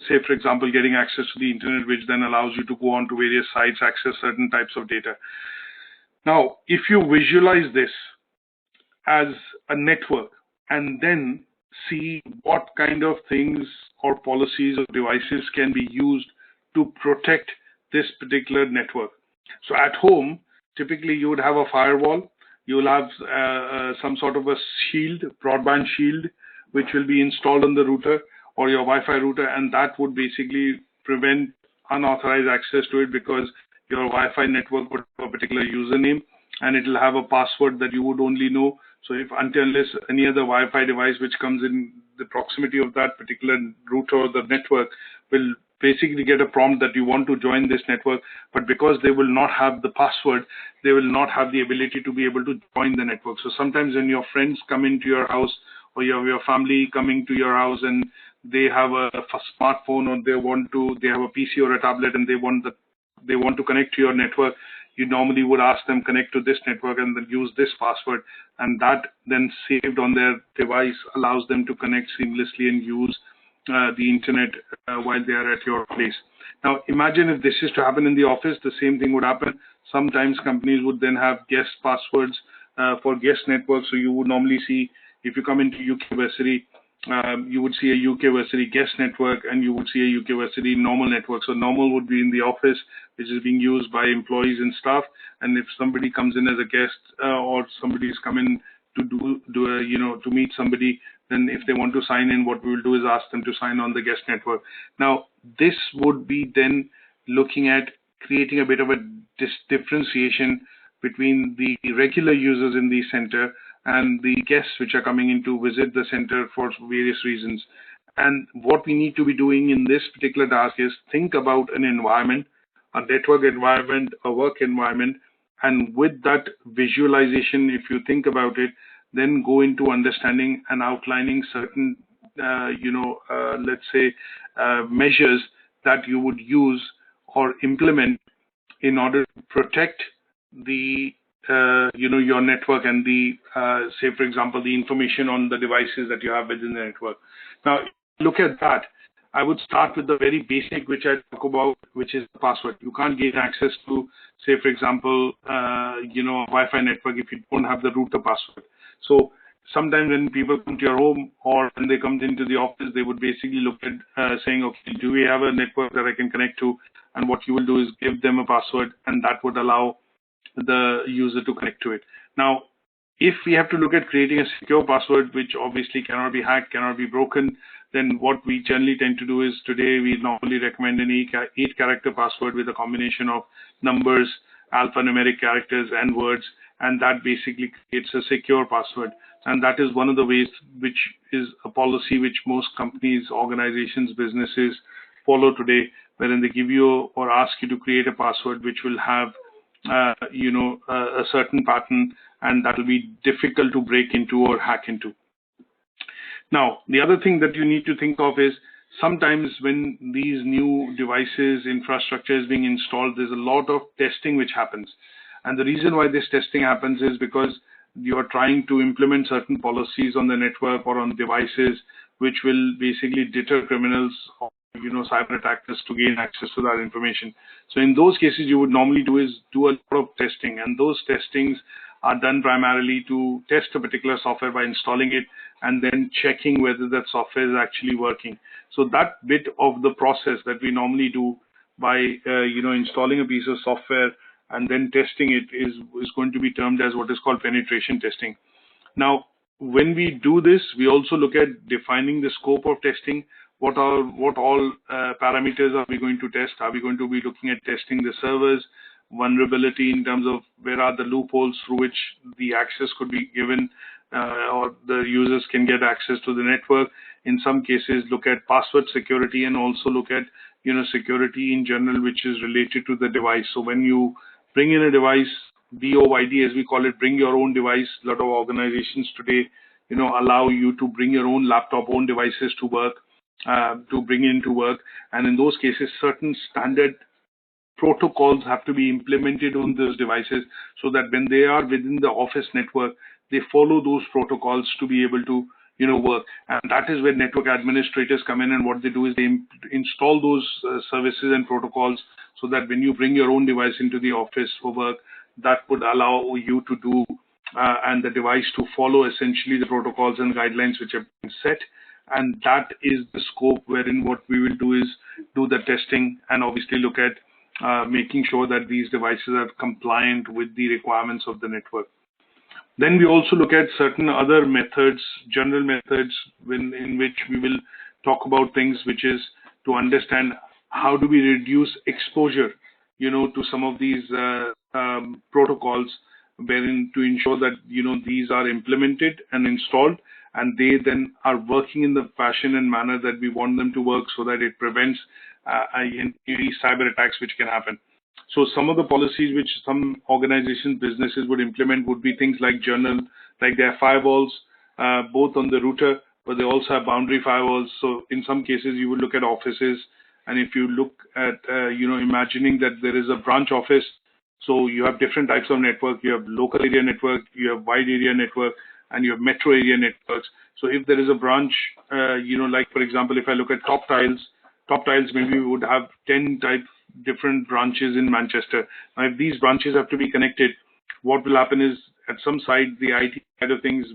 say, for example, getting access to the internet, which then allows you to go on to various sites, access certain types of data. Now, if you visualize this as a network and then see what kind of things or policies or devices can be used to protect this particular network. So at home, typically you would have a firewall, you will have some sort of a shield, broadband shield, which will be installed on the router or your Wi-Fi router, and that would basically prevent unauthorized access to it, because your Wi-Fi network would have a particular username and it will have a password that you would only know. So unless any other Wi-Fi device which comes in the proximity of that particular router or the network will basically get a prompt that you want to join this network, but because they will not have the password, they will not have the ability to be able to join the network. So sometimes when your friends come into your house, or you have your family coming to your house and they have a smartphone, or they have a PC or a tablet, and they want to connect to your network, you normally would ask them connect to this network and then use this password, and that then saved on their device allows them to connect seamlessly and use the internet while they are at your place. Now, imagine if this is to happen in the office, the same thing would happen. Sometimes companies would then have guest passwords for guest networks. So you would normally see, if you come into UK Versity, you would see a UK Versity guest network, and you would see a UK Versity normal network. So normal would be in the office, which is being used by employees and staff. And if somebody comes in as a guest or somebody is coming to meet somebody, then if they want to sign in, what we will do is ask them to sign on the guest network. Now, this would be then looking at creating a bit of a differentiation between the regular users in the center and the guests which are coming in to visit the center for various reasons. And what we need to be doing in this particular task is think about an environment, a network environment, a work environment, and with that visualization, if you think about it, then go into understanding and outlining certain, let's say, measures that you would use or implement in order to protect the, your network and the, say, for example, the information on the devices that you have within the network. Now, look at that. I would start with the very basic, which I talk about, which is the password. You can't gain access to, say, for example, a Wi-Fi network if you don't have the router password. So sometimes when people come to your home or when they come into the office, they would basically look at saying, okay, do we have a network that I can connect to? And what you will do is give them a password, and that would allow the user to connect to it. Now, if we have to look at creating a secure password, which obviously cannot be hacked, cannot be broken, then what we generally tend to do is today we normally recommend an 8-character password with a combination of numbers, alphanumeric characters, and words, and that basically creates a secure password. And that is one of the ways which is a policy which most companies, organizations, businesses follow today, wherein they give you or ask you to create a password which will have a certain pattern, and that will be difficult to break into or hack into. Now, the other thing that you need to think of is sometimes when these new devices, infrastructure is being installed, there's a lot of testing which happens. And the reason why this testing happens is because you're trying to implement certain policies on the network or on devices which will basically deter criminals or cyber attackers to gain access to that information. So in those cases, you would normally do a lot of testing, and those testings are done primarily to test a particular software by installing it and then checking whether that software is actually working. So that bit of the process that we normally do by installing a piece of software and then testing it is going to be termed as what is called penetration testing. Now, when we do this, we also look at defining the scope of testing. What all parameters are we going to test? Are we going to be looking at testing the servers, vulnerability in terms of where are the loopholes through which the access could be given or the users can get access to the network? In some cases, look at password security and also look at security in general, which is related to the device. So when you bring in a device, BOYD as we call it, bring your own device. A lot of organizations today, allow you to bring your own laptop, own devices to work, to bring into work. And in those cases, certain standard protocols have to be implemented on those devices so that when they are within the office network, they follow those protocols to be able to work. And that is where network administrators come in, and what they do is they install those services and protocols so that when you bring your own device into the office for work, that would allow you to do and the device to follow essentially the protocols and guidelines which have been set. And that is the scope wherein what we will do is do the testing and obviously look at making sure that these devices are compliant with the requirements of the network. Then we also look at certain other methods, general methods, in which we will talk about things, which is to understand how do we reduce exposure, to some of these protocols, wherein to ensure that, these are implemented and installed, and they then are working in the fashion and manner that we want them to work so that it prevents any cyber attacks which can happen. So some of the policies which some organizations, businesses would implement would be things like like they have firewalls, both on the router, but they also have boundary firewalls. So in some cases, you would look at offices, and if you look at, imagining that there is a branch office, so you have different types of network. You have local area network, you have wide area network, and you have metro area networks. So if there is a branch, like for example, if I look at top tiles, maybe we would have 10 different branches in Manchester. Now, if these branches have to be connected, what will happen is at some side, the IT side of things,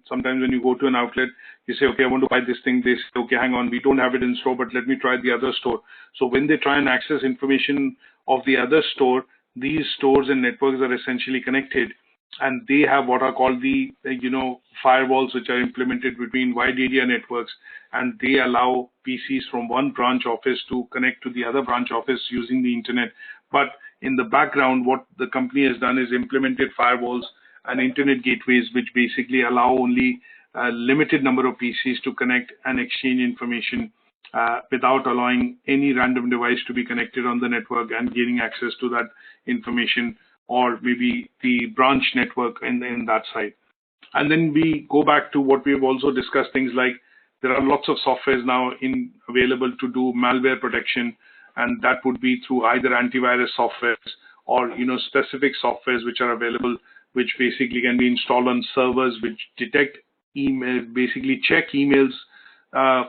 sometimes when you go to an outlet, you say, okay, I want to buy this thing. They say, okay, hang on, we don't have it in store, but let me try the other store. So when they try and access information of the other store, these stores and networks are essentially connected, and they have what are called the firewalls which are implemented between wide area networks, and they allow PCs from one branch office to connect to the other branch office using the internet. But in the background, what the company has done is implemented firewalls and internet gateways which basically allow only a limited number of PCs to connect and exchange information without allowing any random device to be connected on the network and gaining access to that information, or maybe the branch network in that side. And then we go back to what we've also discussed, things like there are lots of softwares now available to do malware protection, and that would be through either antivirus softwares or specific softwares which are available, which basically can be installed on servers which detect email, basically check emails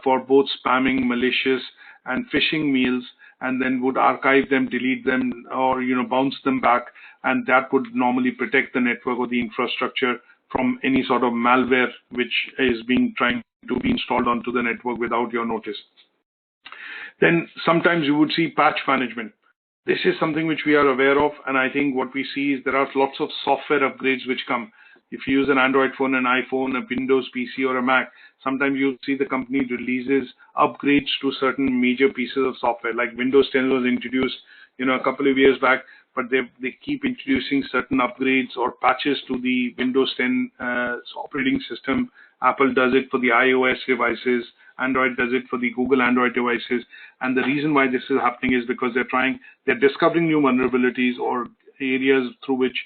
for both spamming, malicious, and phishing mails, and then would archive them, delete them, or bounce them back, and that would normally protect the network or the infrastructure from any sort of malware which is trying to be installed onto the network without your notice. Then sometimes you would see patch management. This is something which we are aware of, and I think what we see is there are lots of software upgrades which come. if you use an Android phone, an iPhone, a Windows PC, or a Mac, sometimes you'll see the company releases upgrades to certain major pieces of software. Like Windows 10 was introduced, a couple of years back, but they keep introducing certain upgrades or patches to the Windows 10 operating system. Apple does it for the iOS devices. Android does it for the Google Android devices. And the reason why this is happening is because they're discovering new vulnerabilities or areas through which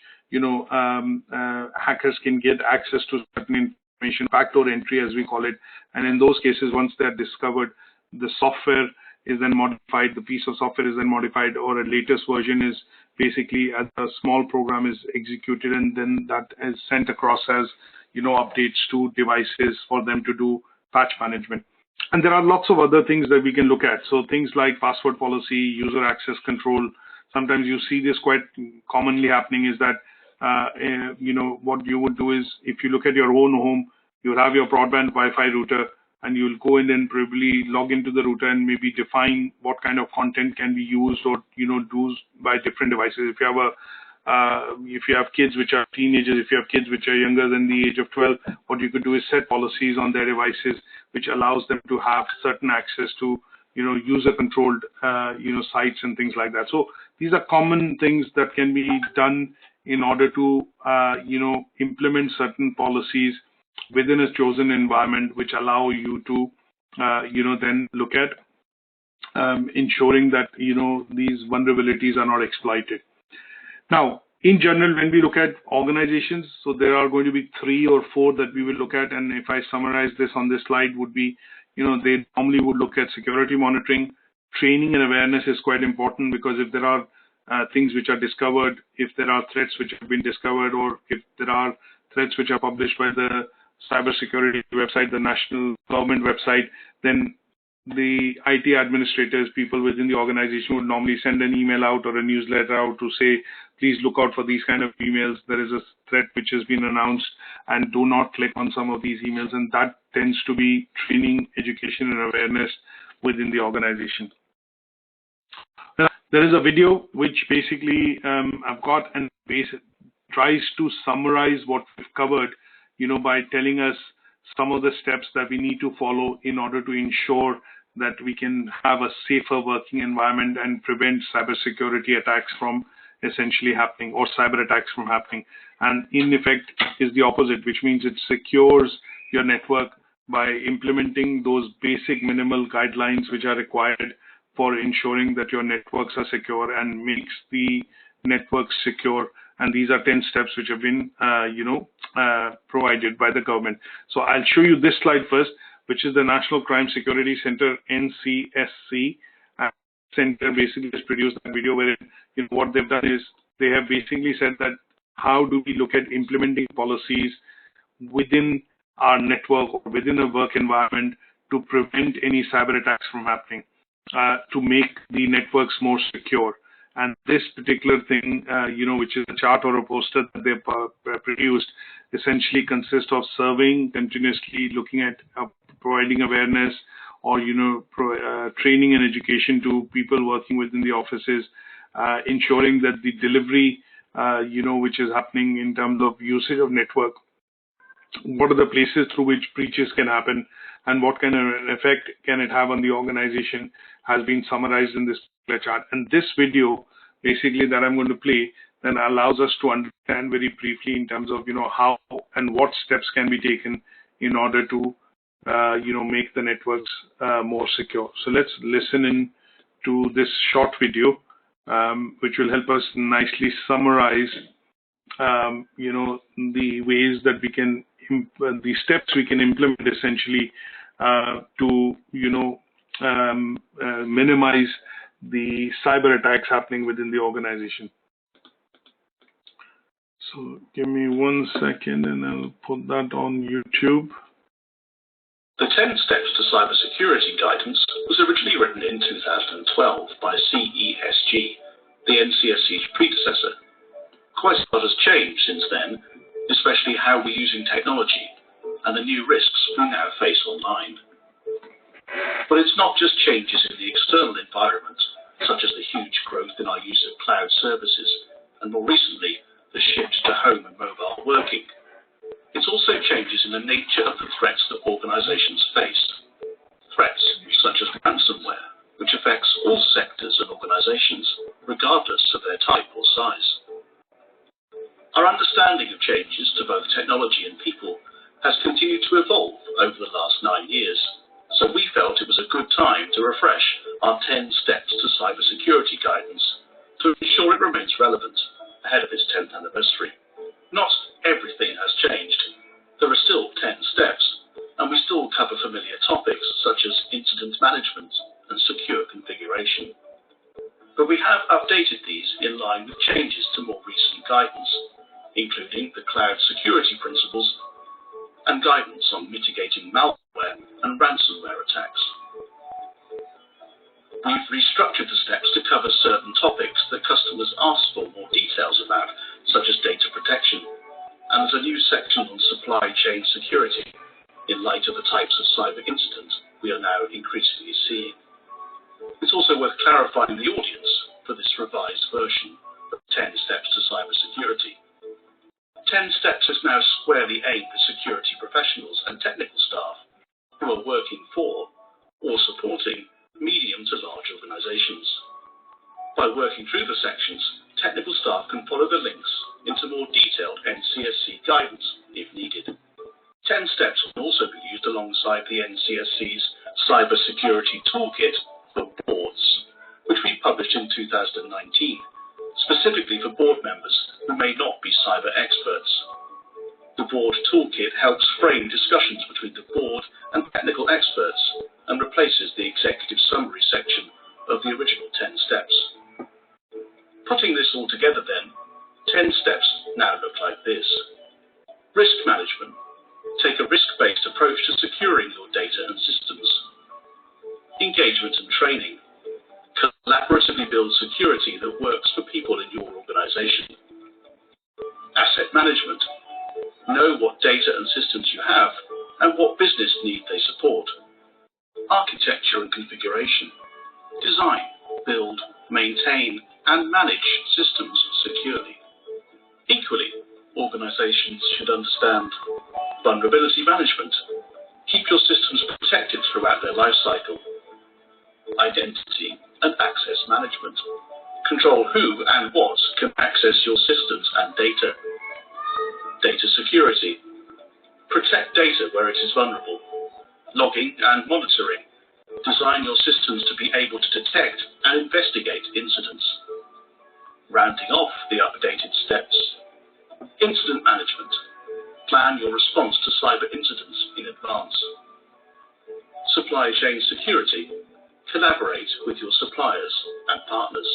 hackers can get access to certain information, backdoor entry as we call it. And in those cases, once they're discovered, the software is then modified, the piece of software is then modified, or a latest version is basically as a small program is executed, and then that is sent across as updates to devices for them to do patch management. And there are lots of other things that we can look at. So things like password policy, user access control. Sometimes you see this quite commonly happening is that, what you would do is if you look at your own home, you'll have your broadband Wi-Fi router, and you'll go in and probably log into the router and maybe define what kind of content can be used or, used by different devices. If you have kids which are teenagers, if you have kids which are younger than the age of 12, what you could do is set policies on their devices, which allows them to have certain access to, user-controlled, sites and things like that. So these are common things that can be done in order to, implement certain policies within a chosen environment, which allow you to, then look at ensuring that, these vulnerabilities are not exploited. Now, in general, when we look at organizations, so there are going to be 3 or 4 that we will look at. And if I summarize this on this slide would be, they normally would look at security monitoring. Training and awareness is quite important, because if there are things which are discovered, if there are threats which have been discovered, or if there are threats which are published by the cybersecurity website, the national government website, then the IT administrators, people within the organization would normally send an email out or a newsletter out to say, please look out for these kind of emails. There is a threat which has been announced, and do not click on some of these emails. And that tends to be training, education, and awareness within the organization. There is a video which basically I've got and tries to summarize what we've covered, by telling us some of the steps that we need to follow in order to ensure that we can have a safer working environment and prevent cybersecurity attacks from essentially happening, or cyber attacks from happening. And in effect is the opposite, which means it secures your network by implementing those basic minimal guidelines which are required for ensuring that your networks are secure and makes the network secure. And these are 10 steps which have been, provided by the government. So I'll show you this slide first, which is the National Crime Security Center, NCSC. Center basically has produced a video where what they've done is they have basically said that how do we look at implementing policies within our network or within a work environment to prevent any cyber attacks from happening, to make the networks more secure. And this particular thing, which is a chart or a poster that they've produced, essentially consists of surveying, continuously looking at providing awareness, or training and education to people working within the offices, ensuring that the delivery, which is happening in terms of usage of network, what are the places through which breaches can happen, and what kind of an effect can it have on the organization, has been summarized in this chart. And this video, basically, that I'm going to play, then allows us to understand very briefly in terms of, how and what steps can be taken in order to, make the networks more secure. So let's listen in to this short video, which will help us nicely summarize, the ways that we can, the steps we can implement essentially to, minimize the cyber attacks happening within the organization. So give me 1 second and I'll put that on YouTube. The 10 Steps to Cybersecurity Guidance was originally written in 2012 by CESG, the NCSC's predecessor. Quite a lot has changed since then, especially how we're using technology and the new risks we now face online. But it's not just changes in the external environment, such as the huge growth in our use of cloud services, and more recently, the shift to home and mobile working. It's also changes in the nature of the threats that organisations face. Threats such as ransomware, which affects all sectors and organisations, regardless of their type or size. Our understanding of changes to both technology and people has continued to evolve over the last 9 years, so we felt it was a good time to refresh our 10 steps to cybersecurity guidance to ensure it remains relevant ahead of its 10th anniversary. Not everything has changed. There are still 10 steps, and we still cover familiar topics such as incident management and secure configuration. But we have updated these in line with changes to more recent guidance, including the cloud security principles and guidance on mitigating malware and ransomware attacks. We've restructured the steps to cover certain topics that customers ask for more details about, such as data protection, and there's a new section on supply chain security in light of the types of cyber incidents we are now increasingly seeing. It's also worth clarifying the audience for this revised version of 10 Steps to Cybersecurity. 10 Steps is now squarely aimed at security professionals and technical staff who are working for or supporting medium to large organisations. By working through the sections, technical staff can follow the links into more detailed NCSC guidance if needed. 10 steps can also be used alongside the NCSC's Cybersecurity Toolkit for boards, which we published in 2019, specifically for board members who may not be cyber experts. The board toolkit helps frame discussions between the board and technical experts and replaces the executive summary section of the original 10 steps. Putting this all together then, 10 steps now look like this. Risk management. Take a risk-based approach to securing your data and systems. Engagement and training. Collaboratively build security that works for people in your organisation. Asset management. Know what data and systems you have and what business need they support. Architecture and configuration. Design, build, maintain, and manage systems securely. Equally, organisations should understand vulnerability management. Keep your systems protected throughout their life cycle. Identity and access management. Control who and what can access your systems and data. Data security. Protect data where it is vulnerable. Logging and monitoring. Design your systems to be able to detect and investigate incidents. Rounding off the updated steps. Incident management. Plan your response to cyber incidents in advance. Supply chain security. Collaborate with your suppliers and partners.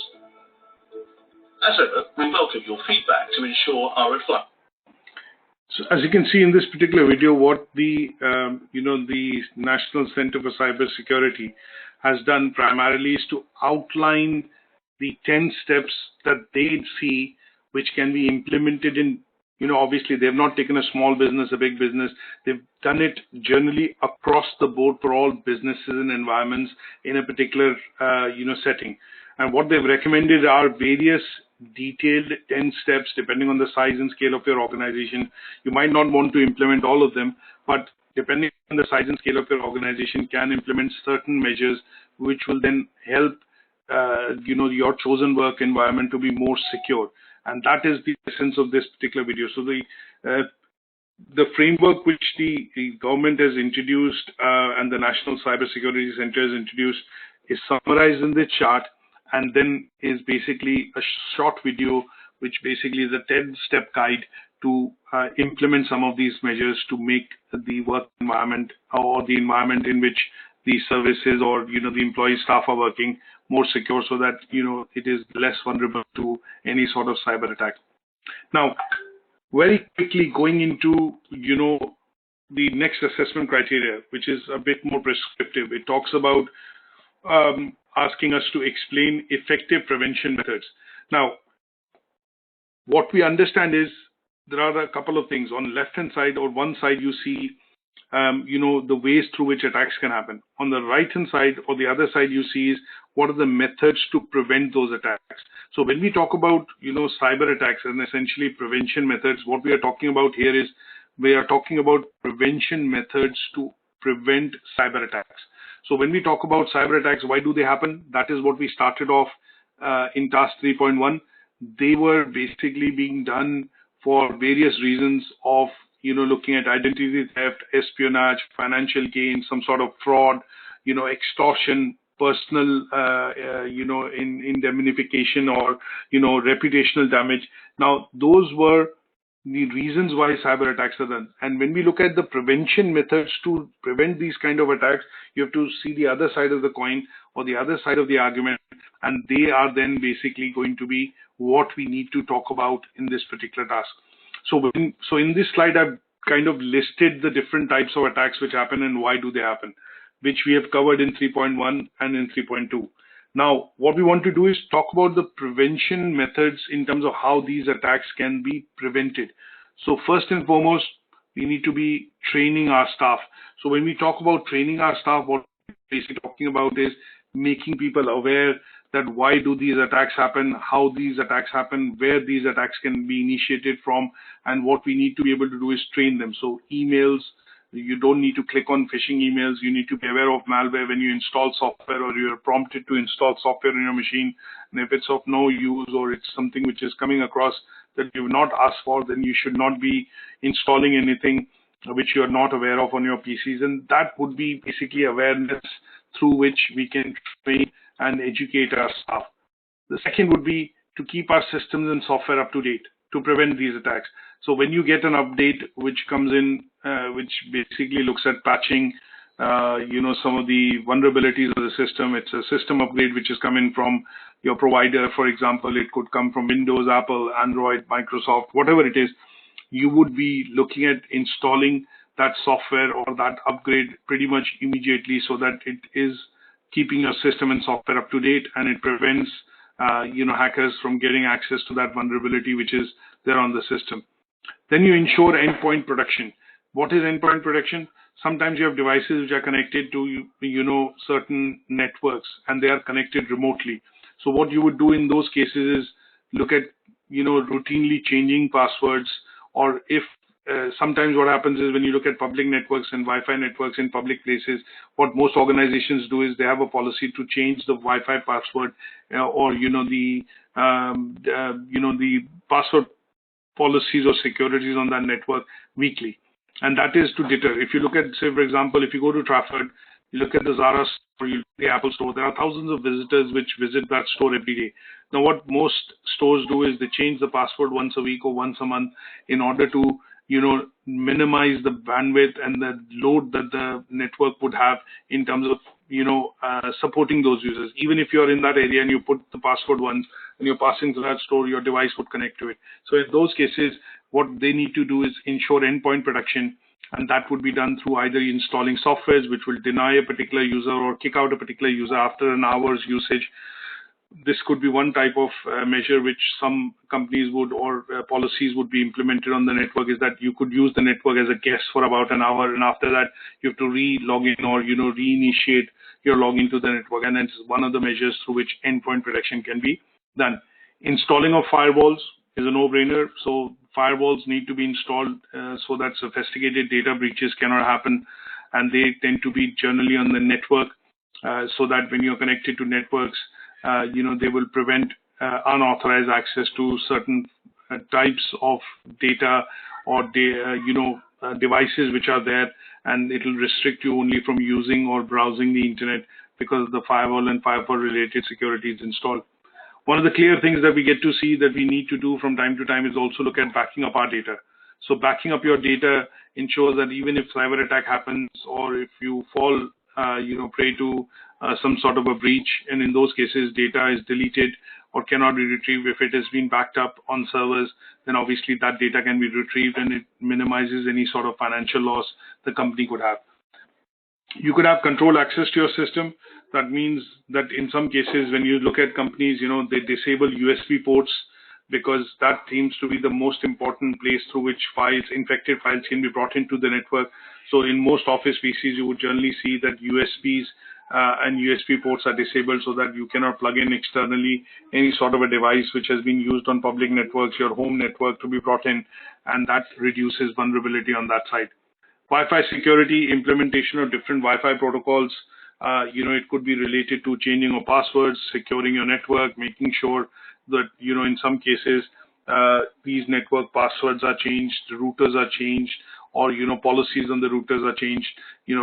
As ever, we welcome your feedback to ensure our reflection. So as you can see in this particular video, what the the National Center for Cybersecurity has done primarily is to outline the 10 steps that they see which can be implemented in, obviously they've not taken a small business, a big business. They've done it generally across the board for all businesses and environments in a particular, setting. And what they've recommended are various detailed 10 steps depending on the size and scale of your organization. You might not want to implement all of them, but depending on the size and scale of your organization, can implement certain measures which will then help your chosen work environment to be more secure. And that is the essence of this particular video. So the framework which the government has introduced and the National Cybersecurity Center has introduced is summarized in the chart, and then is basically a short video which basically is a 10-step guide to implement some of these measures to make the work environment or the environment in which the services or the employee staff are working more secure, so that it is less vulnerable to any sort of cyber attack. Now, very quickly going into the next assessment criteria, which is a bit more prescriptive. It talks about asking us to explain effective prevention methods. Now, what we understand is there are a couple of things. On the left-hand side or one side, you see, the ways through which attacks can happen. On the right-hand side or the other side, you see is what are the methods to prevent those attacks. So when we talk about, cyber attacks and essentially prevention methods, what we are talking about here is we are talking about prevention methods to prevent cyber attacks. So when we talk about cyber attacks, why do they happen? That is what we started off in task 3.1. They were basically being done for various reasons of, looking at identity theft, espionage, financial gain, some sort of fraud, extortion, personal, indemnification, or, reputational damage. Now, those were the reasons why cyber attacks are done. And when we look at the prevention methods to prevent these kind of attacks, you have to see the other side of the coin or the other side of the argument. And they are then basically going to be what we need to talk about in this particular task. So in this slide, I've kind of listed the different types of attacks which happen and why do they happen, which we have covered in 3.1 and in 3.2. Now, what we want to do is talk about the prevention methods in terms of how these attacks can be prevented. So first and foremost, we need to be training our staff. So when we talk about training our staff, what we're basically talking about is making people aware that why do these attacks happen, how these attacks happen, where these attacks can be initiated from, and what we need to be able to do is train them. So emails, you don't need to click on phishing emails. You need to be aware of malware when you install software or you're prompted to install software in your machine. And if it's of no use or it's something which is coming across that you've not asked for, then you should not be installing anything which you're not aware of on your PCs. And that would be basically awareness through which we can train and educate our staff. The second would be to keep our systems and software up to date to prevent these attacks. So when you get an update which comes in, which basically looks at patching, some of the vulnerabilities of the system, it's a system upgrade which is coming from your provider. For example, it could come from Windows, Apple, Android, Microsoft, whatever it is. You would be looking at installing that software or that upgrade pretty much immediately so that it is keeping your system and software up to date and it prevents hackers from getting access to that vulnerability which is there on the system. Then you ensure endpoint protection. What is endpoint protection? Sometimes you have devices which are connected to certain networks and they are connected remotely. So what you would do in those cases is look at routinely changing passwords, or if sometimes what happens is when you look at public networks and Wi-Fi networks in public places, what most organizations do is they have a policy to change the Wi-Fi password or the password policies or securities on that network weekly. And that is to deter. If you look at, say, for example, if you go to Trafford, you look at the Zara store, you look at the Apple store, there are thousands of visitors which visit that store every day. Now, what most stores do is they change the password once a week or once a month in order to minimize the bandwidth and the load that the network would have in terms of, supporting those users. Even if you're in that area and you put the password once and you're passing through that store, your device would connect to it. So in those cases, what they need to do is ensure endpoint protection. And that would be done through either installing softwares which will deny a particular user or kick out a particular user after an hour's usage. This could be one type of measure which some companies would or policies would be implemented on the network, is that you could use the network as a guest for about an hour, and after that you have to re-log in or reinitiate your login to the network, and that's one of the measures through which endpoint protection can be done. Installing of firewalls is a no-brainer. So firewalls need to be installed so that sophisticated data breaches cannot happen, and they tend to be generally on the network so that when you're connected to networks, they will prevent unauthorized access to certain types of data or devices which are there, and it will restrict you only from using or browsing the internet because the firewall and firewall related security is installed. One of the clear things that we get to see that we need to do from time to time is also look at backing up our data. So backing up your data ensures that even if cyber attack happens or if you fall prey to some sort of a breach, and in those cases data is deleted or cannot be retrieved, if it has been backed up on servers, then obviously that data can be retrieved and it minimizes any sort of financial loss the company could have. You could have control access to your system. That means that in some cases when you look at companies, they disable USB ports because that seems to be the most important place through which infected files can be brought into the network. So in most Office PCs, you would generally see that USBs and USB ports are disabled so that you cannot plug in externally any sort of a device which has been used on public networks, your home network, to be brought in, and that reduces vulnerability on that side. Wi-Fi security, implementation of different Wi-Fi protocols. It could be related to changing of passwords, securing your network, making sure that, in some cases, these network passwords are changed, routers are changed, or, policies on the routers are changed,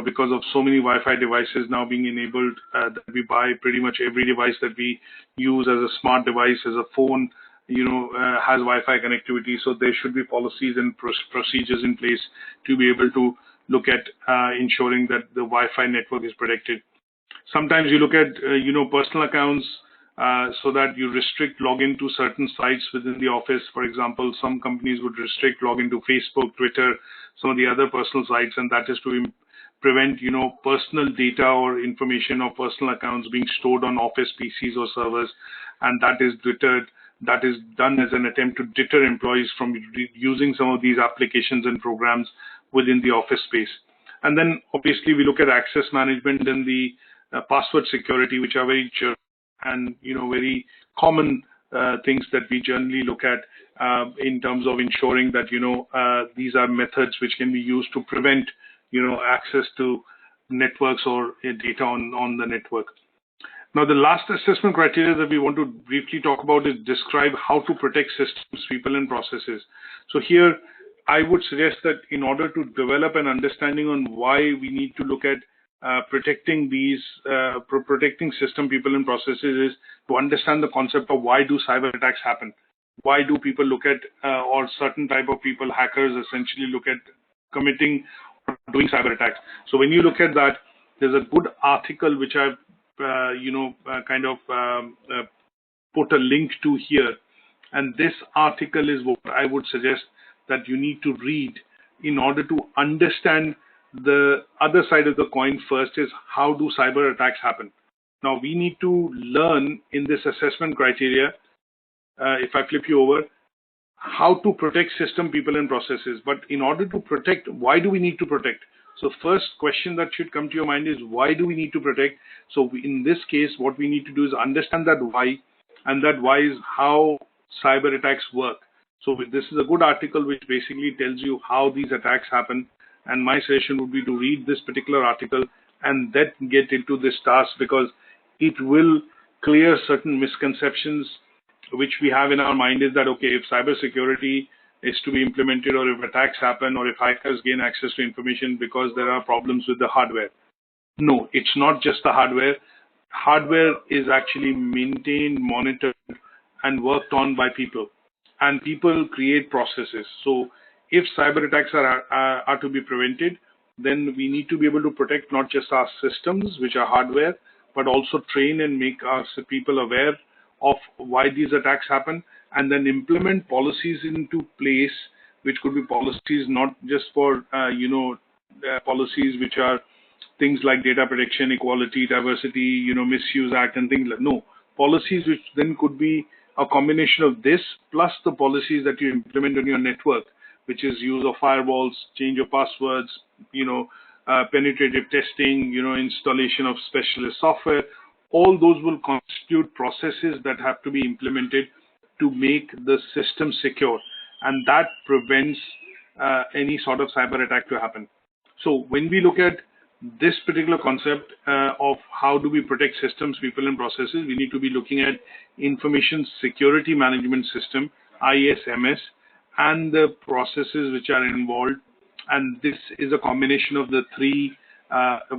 because of so many Wi-Fi devices now being enabled that we buy. Pretty much every device that we use as a smart device, as a phone, has Wi-Fi connectivity. So there should be policies and procedures in place to be able to look at ensuring that the Wi-Fi network is protected. Sometimes you look at, personal accounts so that you restrict login to certain sites within the office. For example, some companies would restrict login to Facebook, Twitter, some of the other personal sites, and that is to prevent, personal data or information or personal accounts being stored on office PCs or servers, and that is deterred. That is done as an attempt to deter employees from using some of these applications and programs within the office space. And then obviously we look at access management and the password security, which are very and very common things that we generally look at in terms of ensuring that these are methods which can be used to prevent access to networks or data on the network. Now, the last assessment criteria that we want to briefly talk about is describe how to protect systems, people, and processes. So here, I would suggest that in order to develop an understanding on why we need to look at protecting these, protecting system, people, and processes is to understand the concept of why do cyber attacks happen? Why do people look at, or certain type of people, hackers, essentially look at committing or doing cyber attacks? So when you look at that, there's a good article which I've put a link to here, and this article is what I would suggest that you need to read in order to understand the other side of the coin. First is, how do cyber attacks happen? Now we need to learn in this assessment criteria, if I flip you over, how to protect system, people, and processes. But in order to protect, why do we need to protect? So first question that should come to your mind is, why do we need to protect? So in this case, what we need to do is understand that why, and that why is how cyber attacks work. So this is a good article which basically tells you how these attacks happen. And my suggestion would be to read this particular article and then get into this task, because it will clear certain misconceptions which we have in our mind, is that, okay, if cybersecurity is to be implemented, or if attacks happen, or if hackers gain access to information because there are problems with the hardware. No, it's not just the hardware. Hardware is actually maintained, monitored, and worked on by people. And people create processes. So if cyber attacks are to be prevented, then we need to be able to protect not just our systems, which are hardware, but also train and make our people aware of why these attacks happen, and then implement policies into place, which could be policies not just for, policies which are things like data protection, equality, diversity, misuse act and things like, no, policies which then could be a combination of this plus the policies that you implement on your network, which is use of firewalls, change of passwords, penetrative testing, installation of specialist software. All those will constitute processes that have to be implemented to make the system secure, and that prevents any sort of cyber attack to happen. So when we look at this particular concept of how do we protect systems, people, and processes, we need to be looking at Information Security Management System, ISMS, and the processes which are involved. And this is a combination of the three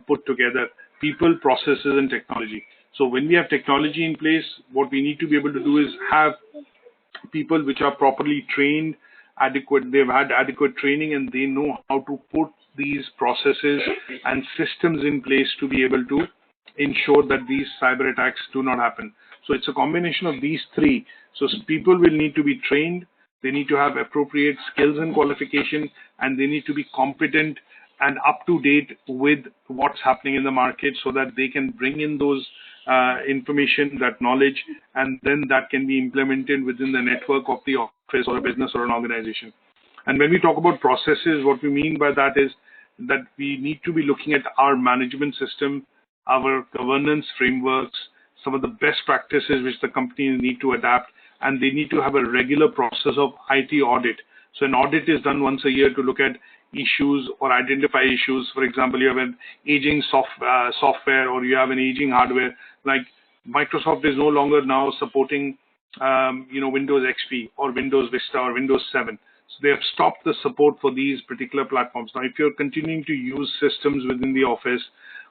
put together: people, processes, and technology. So when we have technology in place, what we need to be able to do is have people which are properly trained, they've had adequate training, and they know how to put these processes and systems in place to be able to ensure that these cyber attacks do not happen. So it's a combination of these three. So people will need to be trained, they need to have appropriate skills and qualification, and they need to be competent and up to date with what's happening in the market, so that they can bring in those information, that knowledge, and then that can be implemented within the network of the office or a business or an organization. And when we talk about processes, what we mean by that is that we need to be looking at our management system, our governance frameworks, some of the best practices which the companies need to adapt, and they need to have a regular process of IT audit. So an audit is done once a year to look at issues or identify issues. For example, you have an aging software, or you have an aging hardware. Like Microsoft is no longer now supporting Windows XP or Windows Vista or Windows 7. So they have stopped the support for these particular platforms. Now, if you're continuing to use systems within the office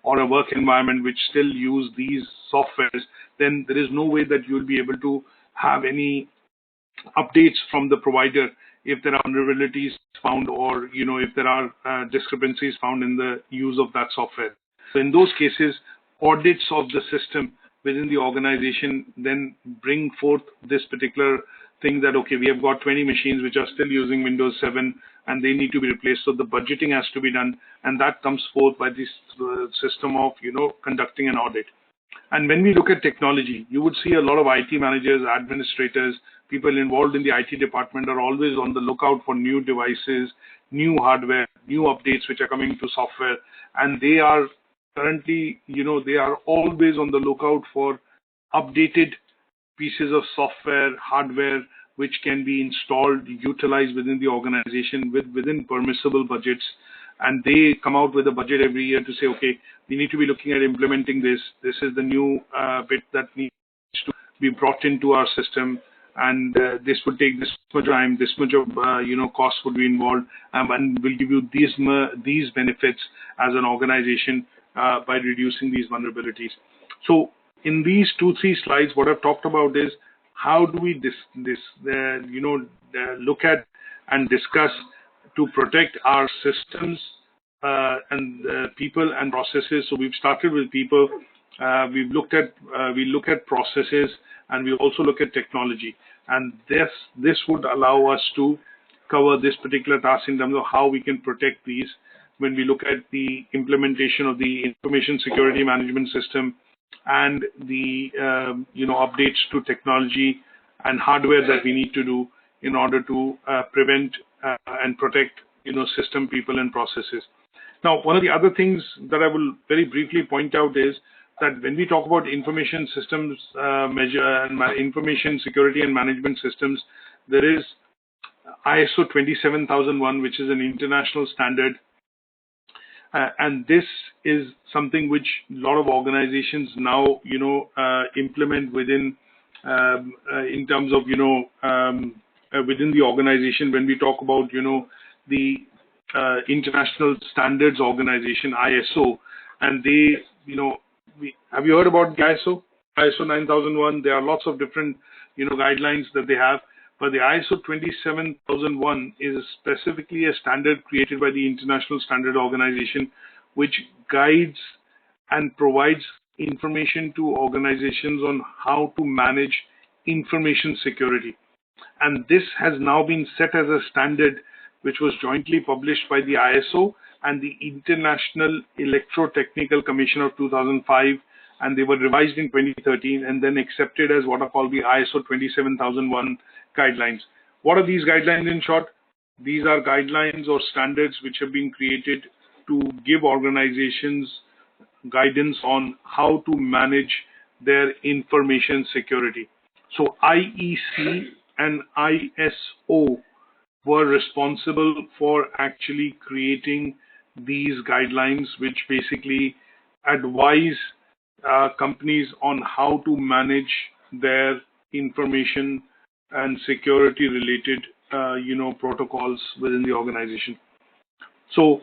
or a work environment which still use these softwares, then there is no way that you'll be able to have any updates from the provider if there are vulnerabilities found, or if there are discrepancies found in the use of that software. So in those cases, audits of the system within the organization then bring forth this particular thing that, okay, we have got 20 machines which are still using Windows 7 and they need to be replaced. So the budgeting has to be done, and that comes forth by this system of conducting an audit. And when we look at technology, you would see a lot of IT managers, administrators, people involved in the IT department are always on the lookout for new devices, new hardware, new updates which are coming to software. And they are currently, they are always on the lookout for updated pieces of software, hardware, which can be installed, utilized within the organization within permissible budgets. And they come out with a budget every year to say, okay, we need to be looking at implementing this. This is the new bit that needs to be brought into our system, and this would take this much time, this much of cost would be involved, and will give you these benefits as an organization by reducing these vulnerabilities. So in these 2-3 slides, what I've talked about is how do we look at and discuss to protect our systems and people and processes. So we've started with people. We look at processes, and we also look at technology. And this would allow us to cover this particular task in terms of how we can protect these when we look at the implementation of the information security management system and the updates to technology and hardware that we need to do in order to prevent and protect system, people, and processes. Now, one of the other things that I will very briefly point out is that when we talk about information systems information security and management systems, there is ISO 27001, which is an international standard. And this is something which a lot of organizations now, implement within, in terms of, within the organization. When we talk about, the International Standards Organization, ISO, and they, have you heard about ISO 9001? There are lots of different, guidelines that they have. But the ISO 27001 is specifically a standard created by the International Standard Organization, which guides and provides information to organizations on how to manage information security. And this has now been set as a standard which was jointly published by the ISO and the International Electrotechnical Commission of 2005, and they were revised in 2013 and then accepted as what are called the ISO 27001 guidelines. What are these guidelines in short? These are guidelines or standards which have been created to give organizations guidance on how to manage their information security. So IEC and ISO were responsible for actually creating these guidelines, which basically advise companies on how to manage their information and security related protocols within the organization. So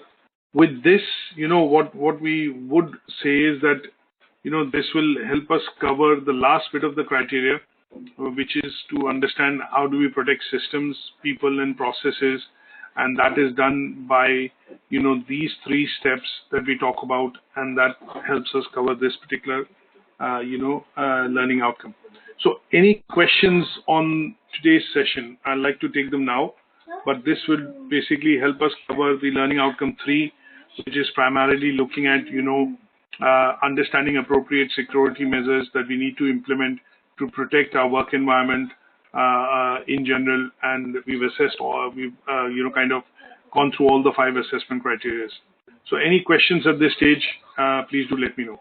with this, what we would say is that this will help us cover the last bit of the criteria, which is to understand how do we protect systems, people, and processes. And that is done by these 3 steps that we talk about, and that helps us cover this particular learning outcome. So any questions on today's session? I'd like to take them now, but this will basically help us cover the learning outcome 3, which is primarily looking at understanding appropriate security measures that we need to implement to protect our work environment in general. And we've assessed all, we've kind of gone through all the 5 assessment criteria. So any questions at this stage, please do let me know.